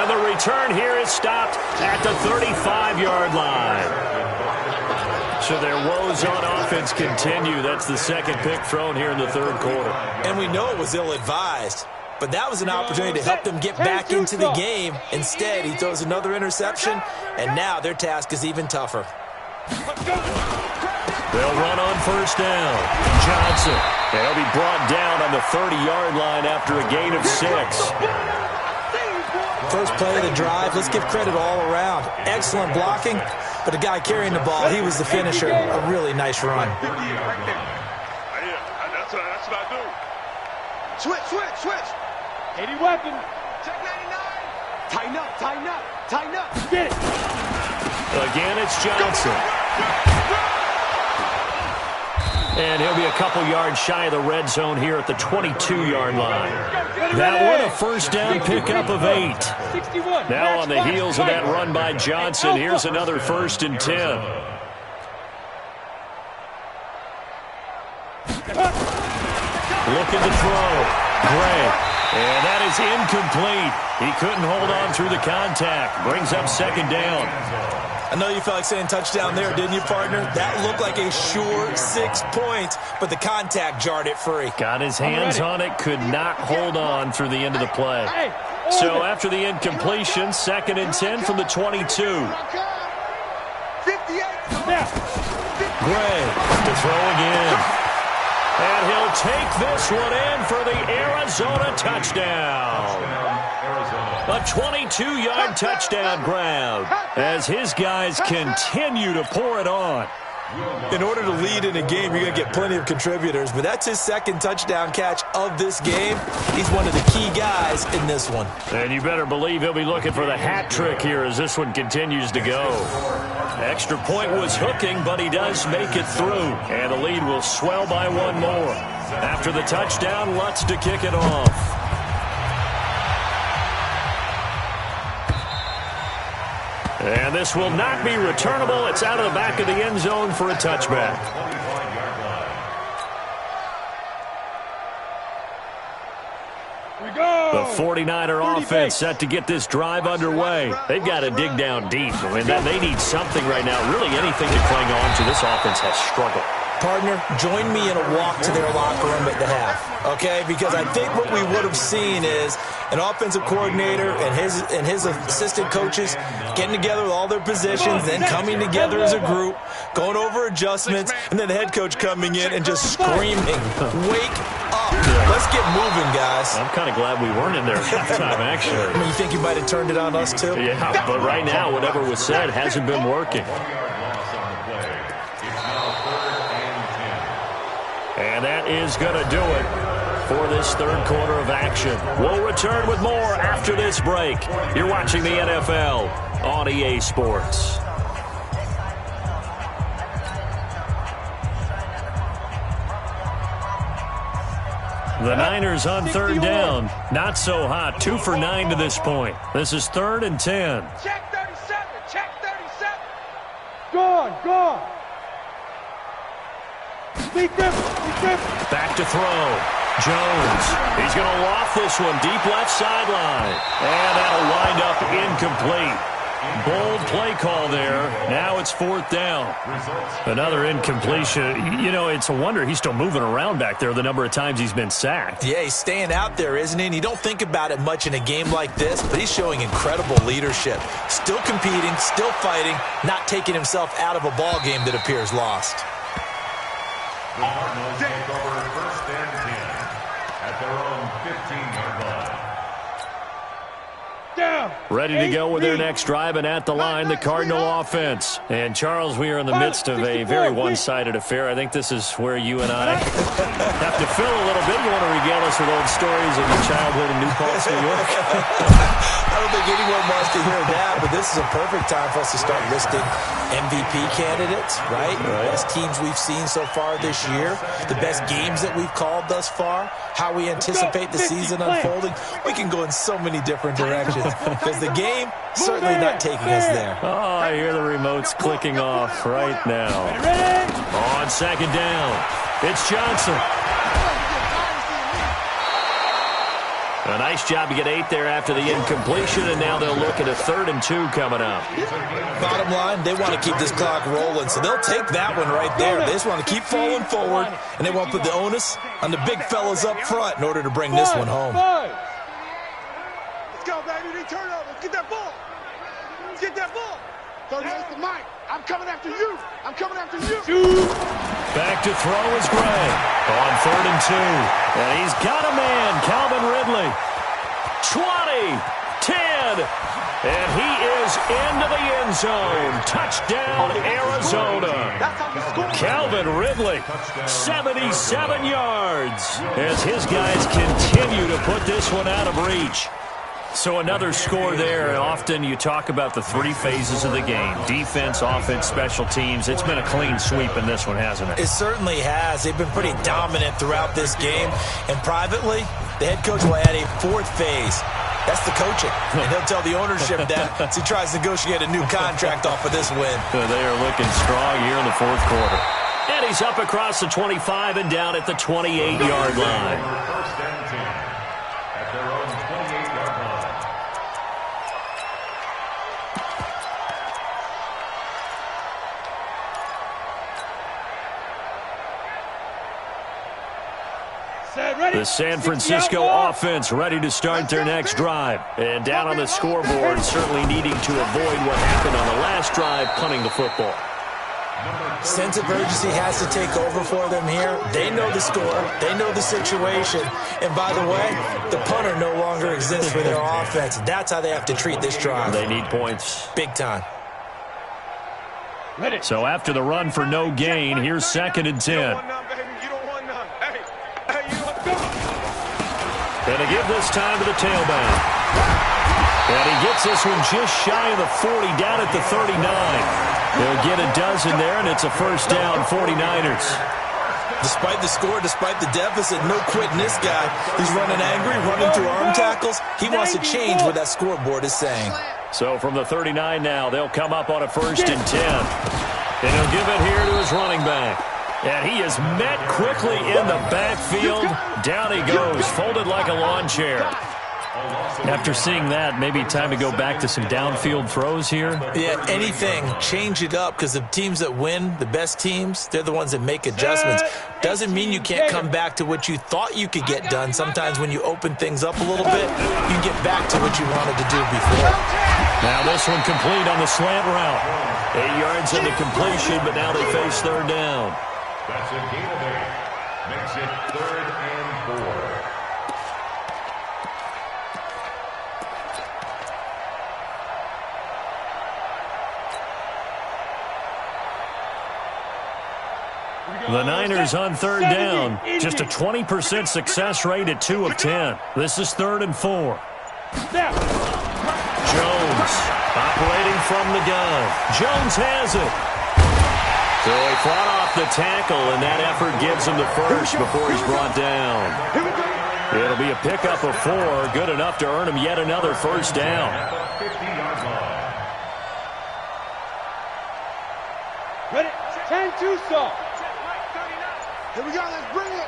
And the return here is stopped at the 35-yard line. So their woes on offense continue. That's the 2nd pick thrown here in the 3rd quarter. And we know it was ill-advised, but that was an opportunity to help them get back into the game. Instead, he throws another interception, and now their task is even tougher. They'll run on 1st down. Johnson. And he'll be brought down on the 30-yard line after a gain of 6. First play of the drive, let's give credit all around. Excellent blocking, but the guy carrying the ball, he was the finisher. A really nice run. That's what I do. Switch. 80 weapon. Check 99. Tighten up. Get it. Again, it's Johnson. And he'll be a couple yards shy of the red zone here at the 22-yard line. That one, a 1st down pickup of 8. Now on the heels of that run by Johnson, here's another 1st and 10. Looking to throw. Gray. And that is incomplete. He couldn't hold on through the contact. Brings up 2nd down. I know you felt like saying touchdown there, didn't you, partner? That looked like a sure 6 points, but the contact jarred it free. Got his hands on it, could not hold on through the end of the play. So after the incompletion, 2nd and 10 from the 22. Gray to throw again. And he'll take this one in for the Arizona touchdown. A 22-yard touchdown grab as his guys continue to pour it on. In order to lead in a game, you're going to get plenty of contributors, but that's his 2nd touchdown catch of this game. He's one of the key guys in this one. And you better believe he'll be looking for the hat trick here as this one continues to go. Extra point was hooking, but he does make it through. And the lead will swell by 1 more. After the touchdown, Lutz to kick it off. And this will not be returnable. It's out of the back of the end zone for a touchback. The 49er offense set to get this drive underway. They've got to dig down deep. I mean, they need something right now. Really anything to cling on to. This offense has struggled. Partner, join me in a walk to their locker room at the half, okay? Because I think what we would have seen is an offensive coordinator and his assistant coaches getting together with all their positions, then coming together as a group, going over adjustments, and then the head coach coming in and just screaming, "Wake up. Let's get moving, guys." I'm kind of glad we weren't in there at halftime, actually. I mean, you think you might have turned it on us, too? Yeah, but right now, whatever was said hasn't been working. And that is going to do it for this third quarter of action. We'll return with more after this break. You're watching the NFL on EA Sports. The Niners on third down. Not so hot. 2 for 9 to this point. This is 3rd and 10. Check 37. Check 37. Gone. Back to throw. Jones. He's going to loft this one deep left sideline. And that'll wind up incomplete. Bold play call there. Now it's 4th down. Another incompletion. You know, it's a wonder he's still moving around back there the number of times he's been sacked. Yeah, he's staying out there, isn't he? And you don't think about it much in a game like this, but he's showing incredible leadership. Still competing, still fighting, not taking himself out of a ball game that appears lost. The Cardinals take over 1st and 10 at their own 15-yard line. Ready to go with their next drive, and at the line, the Cardinal offense. And, Charles, we are in the midst of a very one-sided affair. I think this is where you and I have to fill a little bit. You want to regale us with old stories of your childhood in New Paltz, New York? I don't think anyone wants to hear that, but this is a perfect time for us to start listing MVP candidates, right? Best teams we've seen so far this year, the best games that we've called thus far, how we anticipate the season unfolding. We can go in so many different directions because the game certainly not taking us there. Oh, I hear the remotes clicking off right now. On 2nd down, it's Johnson. A nice job to get 8 there after the incompletion, and now they'll look at a 3rd and 2 coming up. Bottom line, they want to keep this clock rolling, so they'll take that one right there. They just want to keep falling forward, and they want to put the onus on the big fellas up front in order to bring this one home. Let's go, baby. They turn over. Let's get that ball. Let's get that ball. 38's the mic. I'm coming after you. I'm coming after you. Back to throw is Gray on 3rd and 2. And he's got a man, Calvin Ridley. 20, 10, and he is into the end zone. Touchdown, Arizona. Calvin Ridley, 77 yards, as his guys continue to put this one out of reach. So another score there. Often you talk about the 3 phases of the game: defense, offense, special teams. It's been a clean sweep in this one, hasn't it? It certainly has. They've been pretty dominant throughout this game. And privately, the head coach will add a 4th phase. That's the coaching. And he'll tell the ownership that as he tries to negotiate a new contract off of this win. They are looking strong here in the 4th quarter. And he's up across the 25 and down at the 28-yard line. 1st and 10 at their own 28-yard line. The San Francisco offense ready to start their next drive. And down on the scoreboard, certainly needing to avoid what happened on the last drive, punting the football. Sense of urgency has to take over for them here. They know the score. They know the situation. And by the way, the punter no longer exists for their offense. That's how they have to treat this drive. They need points. Big time. So after the run for no gain, here's 2nd and 10. And to give this time to the tailback. And he gets this one just shy of the 40, down at the 39. They'll get a dozen there, and it's a 1st down, 49ers. Despite the score, despite the deficit, no quitting this guy. He's running angry, running through arm tackles. He wants to change what that scoreboard is saying. So from the 39 now, they'll come up on a 1st and 10. And he'll give it here to his running back. And he is met quickly in the backfield. Down he goes, folded like a lawn chair. After seeing that, maybe time to go back to some downfield throws here. Yeah, anything. Change it up, because the teams that win, the best teams, they're the ones that make adjustments. Doesn't mean you can't come back to what you thought you could get done. Sometimes when you open things up a little bit, you get back to what you wanted to do before. Now this one complete on the slant route. 8 yards in the completion, but now they face third down. That's a gain of 8. Makes it 3rd and 4. The Niners on third down. Just a 20% success rate at 2 of 10. This is 3rd and 4. Jones operating from the gun. Jones has it. So he fought off the tackle, and that effort gives him the first before he's brought down. It'll be a pickup of 4, good enough to earn him yet another first down. Ready? 10-2 stop. Here we go, let's bring it.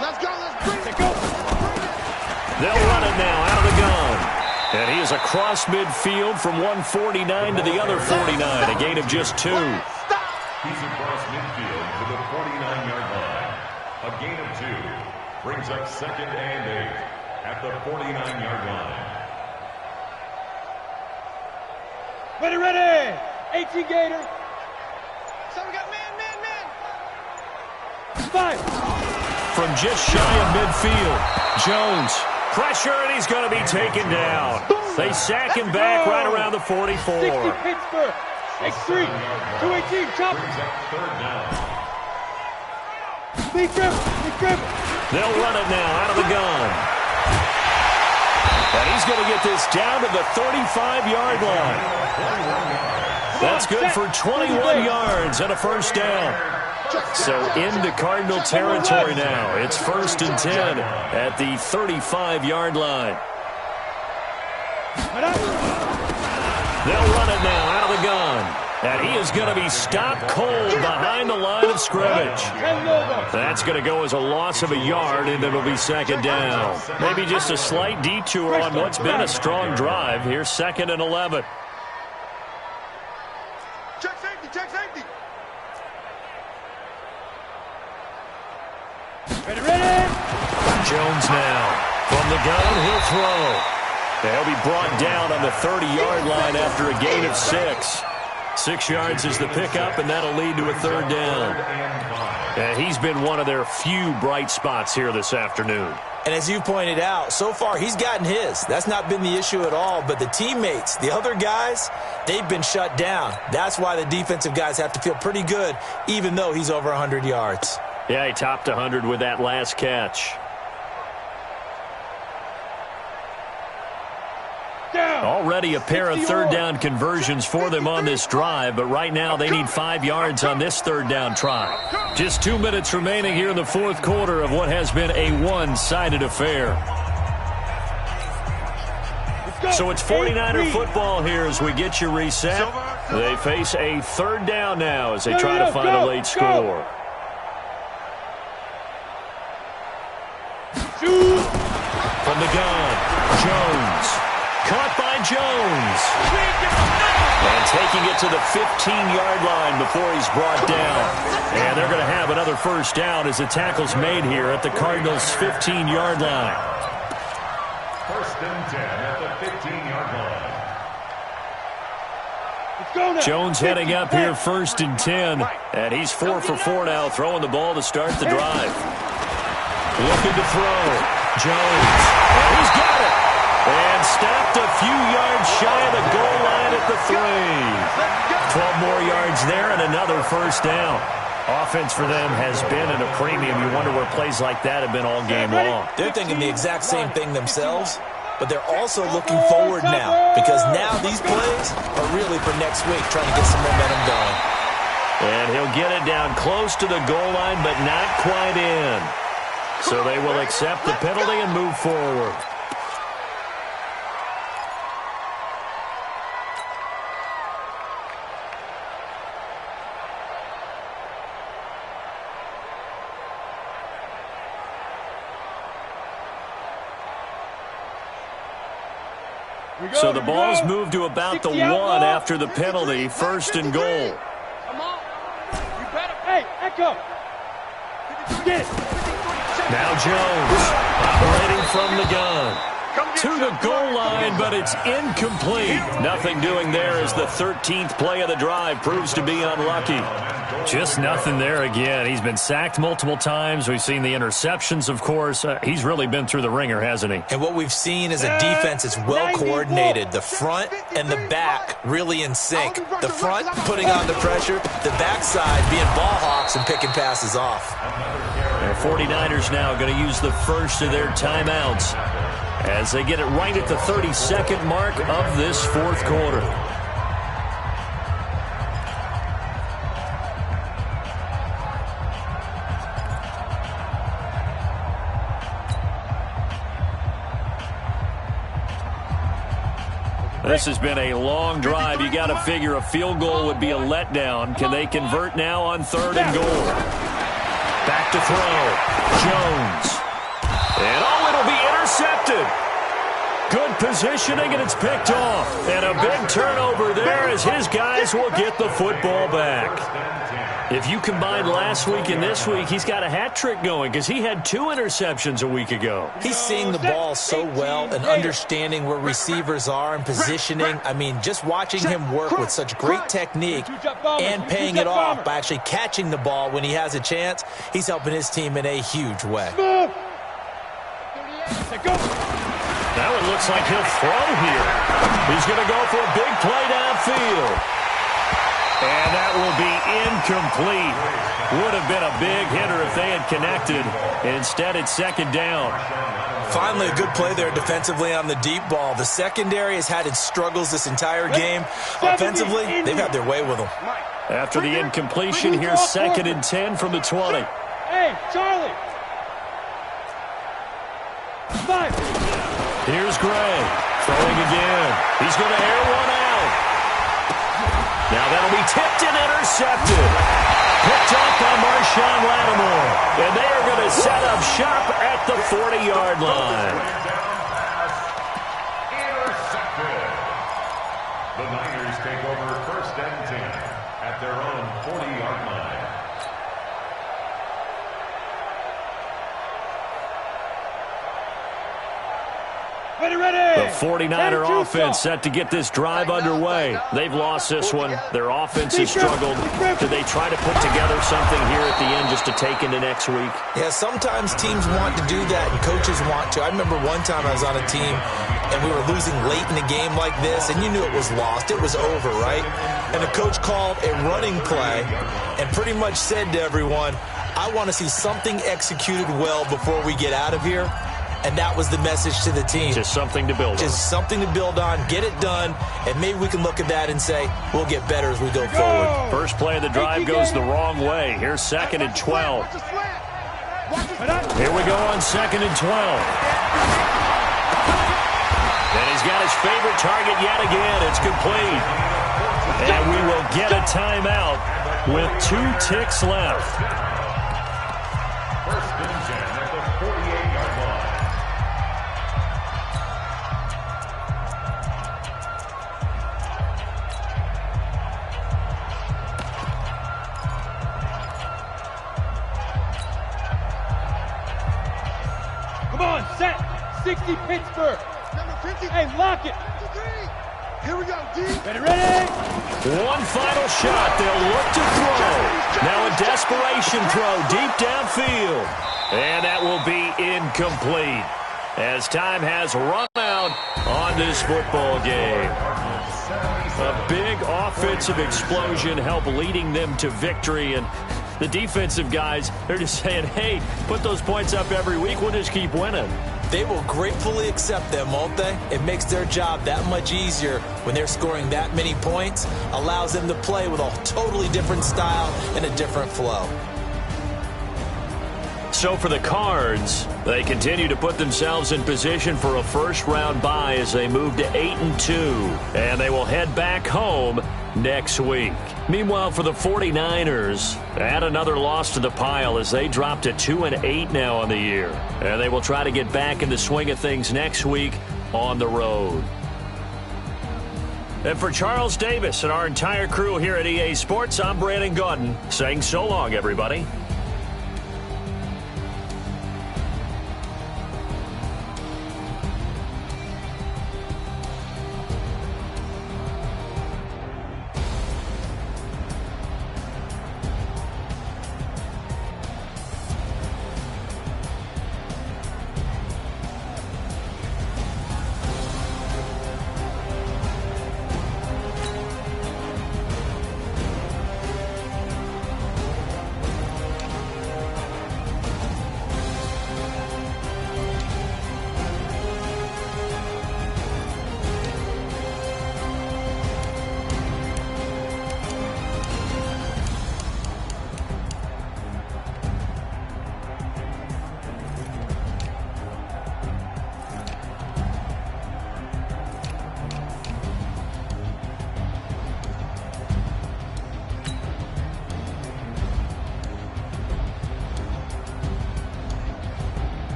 Let's go, let's bring it. They'll run it now out of the gun. And he is across midfield from 149 to the other 49, a gain of just 2. He's across midfield to the 49-yard line. A gain of 2 brings up 2nd and 8 at the 49-yard line. Ready. 18 Gator. So we got man. 5. From just shy of midfield, Jones, pressure, and he's going to be taken down. They sack him back right around the 44. 60 Pittsburgh. X3. 218. Chop. Third down. Big dribble. They'll run it now out of the gun. And he's going to get this down to the 35-yard line. That's good for 21 yards and a first down. So into Cardinal territory now. It's 1st and 10 at the 35-yard line. They'll run it now out of the gun. And he is going to be stopped cold behind the line of scrimmage. That's going to go as a loss of a yard, and it'll be 2nd down. Maybe just a slight detour on what's been a strong drive. Here's 2nd and 11. Check safety. Ready. Jones now. From the gun, he'll throw. They'll be brought down on the 30-yard line after a gain of 6. 6 yards is the pickup, and that'll lead to a 3rd down. And he's been one of their few bright spots here this afternoon. And as you pointed out, so far he's gotten his. That's not been the issue at all. But the teammates, the other guys, they've been shut down. That's why the defensive guys have to feel pretty good, even though he's over 100 yards. Yeah, he topped 100 with that last catch. Already a pair of 3rd down conversions for them on this drive, but right now they need 5 yards on this 3rd down try. Just 2 minutes remaining here in the 4th quarter of what has been a one-sided affair. So it's 49er football here as we get you reset. They face a 3rd down now as they try to find a late score. From the gun, Jones. Caught by Jones. And taking it to the 15-yard line before he's brought down. And they're going to have another first down as the tackle's made here at the Cardinals' 15-yard line. 1st and 10 at the 15-yard line. Jones heading up here 1st and 10. And he's 4 for 4 now, throwing the ball to start the drive. Looking to throw. Jones. And he's got it. And stopped a few yards shy of the goal line at the 3. 12 more yards there and another first down. Offense for them has been at a premium. You wonder where plays like that have been all game long. They're thinking the exact same thing themselves, but they're also looking forward now, because now these plays are really for next week, trying to get some momentum going. And he'll get it down close to the goal line, but not quite in. So they will accept the penalty and move forward. So the ball's moved to about the 1 after the penalty, 1st and goal. Come on. You better. Hey, Echo. Get it. Now Jones, operating from the gun. To the goal line, but it's incomplete. Nothing doing there as the 13th play of the drive proves to be unlucky. Just nothing there again. He's been sacked multiple times. We've seen the interceptions, of course. He's really been through the ringer, hasn't he? And what we've seen is a defense that's well coordinated. The front and the back really in sync. The front putting on the pressure, the backside being ball hawks and picking passes off. The 49ers now going to use the first of their timeouts as they get it right at the 32nd mark of this 4th quarter. This has been a long drive. You got to figure a field goal would be a letdown. Can they convert now on 3rd and goal? Back to throw. Jones. And it'll be intercepted. Good positioning, and it's picked off. And a big turnover there as his guys will get the football back. If you combine last week and this week, he's got a hat trick going because he had 2 interceptions a week ago. He's seeing the ball so well and understanding where receivers are and positioning. I mean, just watching him work with such great technique and paying it off by actually catching the ball when he has a chance, he's helping his team in a huge way. Now it looks like he'll throw here. He's going to go for a big play downfield. And that will be incomplete. Would have been a big hitter if they had connected. Instead, it's 2nd down. Finally, a good play there defensively on the deep ball. The secondary has had its struggles this entire game. Offensively, they've had their way with them. After the incompletion, here's 2nd and 10 from the 20. Hey, Charlie. 5. Here's Gray. Throwing again. He's going to air one out. Now that'll be tipped and intercepted. Picked up by Marshawn Lattimore. And they are going to set up shop at the 40-yard line. Intercepted. The Niners take over 1st and 10 at their own 40-yard line. The 49er offense set to get this drive underway. They've lost this one. Their offense has struggled. Do they try to put together something here at the end just to take into next week? Yeah, sometimes teams want to do that and coaches want to. I remember one time I was on a team and we were losing late in a game like this and you knew it was lost. It was over, right? And the coach called a running play and pretty much said to everyone, I want to see something executed well before we get out of here. And that was the message to the team. Just something to build on. Just something to build on, get it done, and maybe we can look at that and say, we'll get better as we go forward. First play of the drive goes the wrong way. Here's 2nd and 12. Here we go on 2nd and 12. And he's got his favorite target yet again. It's complete. And we will get a timeout with 2 ticks left. 1st and 10 at the 48-yard line. Come on, set. 60 Pittsburgh. Number 50. Hey, lock it. Here we go, D. Ready? One final shot. They'll look to throw. Now a desperation throw deep downfield. And that will be incomplete as time has run out on this football game. A big offensive explosion helped leading them to victory. And the defensive guys, they're just saying, hey, put those points up every week. We'll just keep winning. They will gratefully accept them, won't they? It makes their job that much easier when they're scoring that many points. Allows them to play with a totally different style and a different flow. So for the Cards, they continue to put themselves in position for a first-round bye as they move to 8-2, and they will head back home next week. Meanwhile, for the 49ers, add another loss to the pile as they drop to 2-8 now on the year, and they will try to get back in the swing of things next week on the road. And for Charles Davis and our entire crew here at EA Sports, I'm Brandon Gaudin saying so long, everybody.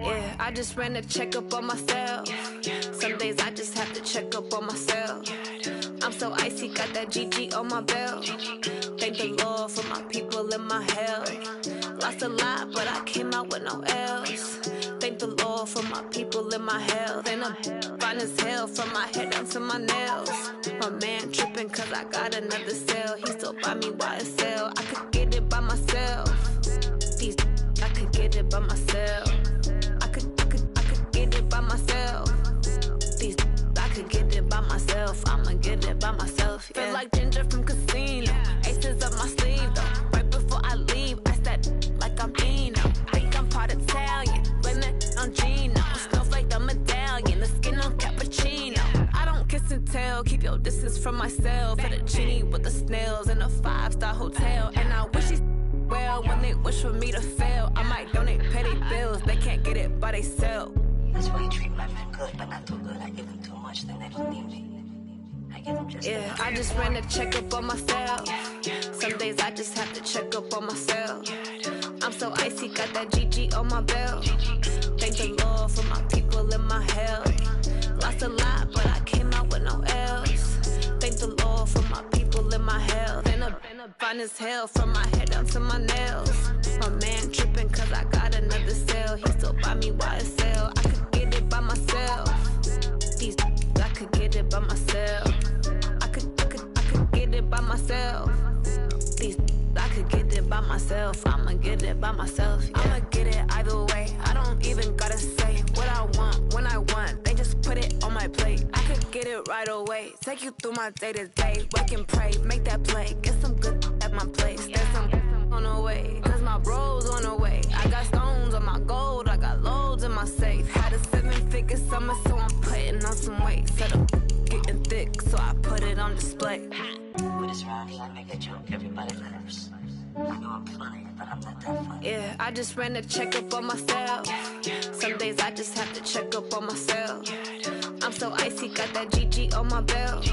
Yeah, I just ran a checkup on myself. Some days I just have to check up on myself. I'm so icy, got that GG on my belt. Thank the Lord for my people and my health. Lost a lot, but I came out with no L's. Thank the Lord for my people and my health. And I'm fine as hell from my head down to my nails. My man tripping cause I got another cell. He still buy me YSL. I could get it by myself. These I could get it by myself. I could get it by myself. These I could get it by myself. I'ma get it by myself. Yeah. Feel like Ginger from Casino. Aces up my sleeve though. Right before I leave, I said like I'm Dino. Think I'm part Italian. Blame that on Gino. Snowflake the medallion. The skin on cappuccino. I don't kiss and tell. Keep your distance from myself. Fettuccine with the snails in a 5-star hotel. And I wish he's well when they wish for me to fail. I might donate petty bills. They can't get it by themselves. That's why you treat my men good, but not too good. I give them too much, then they don't need me. I give them just enough. I just ran a checkup on myself. Some days I just have to check up on myself. I'm so icy, got that GG on my belt. Thank the Lord for my people and my health. Lost a lot, but I came out with no L's. Thank the Lord for my people and my health. And I'm fine as hell from my head down to my nails. My man tripping cause I got another cell. He still buy me YSL. I could get it by myself. These I could get it by myself. I could get it by myself. These I could get it by myself. I'ma get it by myself. Yeah. I'ma get it either way. I don't even gotta say what I want when I want. They just put it on my plate. I could get it right away. Take you through my day to day. Wake and pray, make that play. Get some good at my place. There's some on the way. Cause my bro's on the way. I got stones on my gold. I got loads in my safe. Had a 7-figure summer, so I'm putting on some weight. Set up getting thick, so I put it on display. With this round here, I make a joke. Everybody laughs. I know I'm funny, but I'm not that funny. Yeah, I just ran a checkup on myself. Some days I just have to check up on myself. I'm so icy, got that GG on my belt.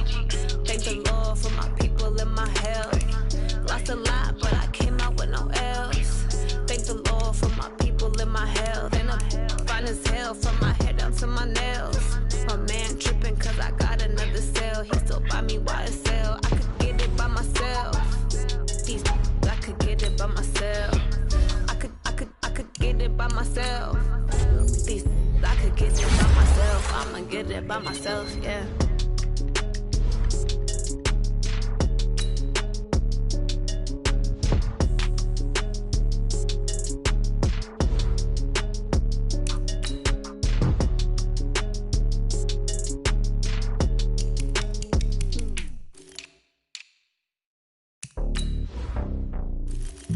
Thank the Lord for my people and my health. Lost a lot, but I came out with no L's. Thank the Lord for my people and my health. And I'm fine as hell from my head down to my nails. My man tripping cause I got another cell. He still buy me YSL. I could get it by myself. These I could get it by myself. I could get it by myself. These I could get it by myself. I'ma get it by myself, yeah.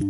It's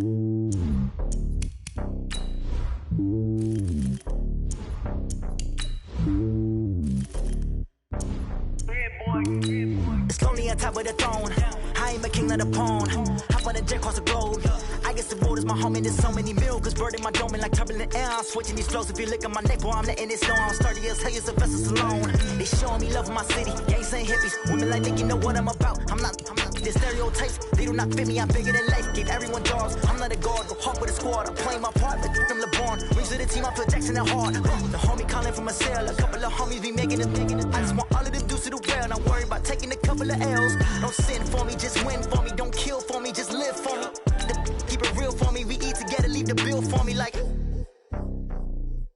lonely on top of the throne. I ain't a king of the pawn. Hop on a jet across the globe. I guess the world is my home and there's so many milkers birding my dome and like turbulent air. I'm switching these flows. If you look at my neck, boy, I'm letting it snow. I'm sturdy as hell, it's a vessel alone. They showing me love in my city. Gangs ain't hippies. Women like think you know what I'm about. I'm not the stereotypes. They do not fit me. I'm bigger than life. Gave everyone jobs. I'm not a guard. Go hard with a squad. I'm playing my part. Like them LeBron. Rings to the team. I feel Jackson at heart. The homie calling from a cell. A couple of homies be making it. I just want all of them dudes to the well. Not worry about taking a couple of L's. Don't sin for me, just win for me. Don't kill for me, just live for me. Keep it real for me. We eat together, leave the bill for me like.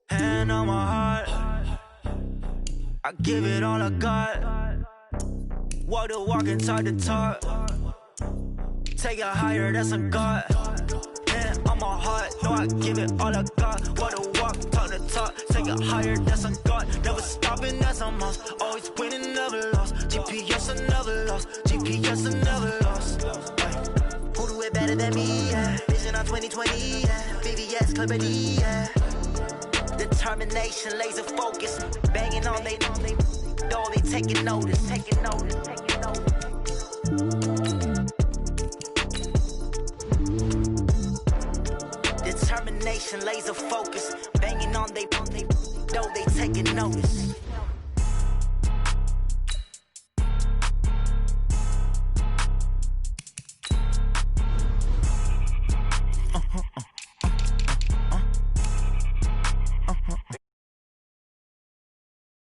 Hand on my heart, I give it all I got. Walk the walk and talk the talk. Take it higher, that's a God. Hand on my heart, no, I give it all I got. Walk the walk, talk the talk. Take it higher, that's a God. Never stopping, that's a must. Always winning, never lost. GPS, I never lost. GPS, I never lost. Who do it better than me? Yeah. Vision on 2020. Yeah. VVS, Clippity. Yeah. Determination, laser focus. Banging on they door, they taking notice. Taking notice. Taking notice. Determination, laser focus. Banging on they door, they taking notice.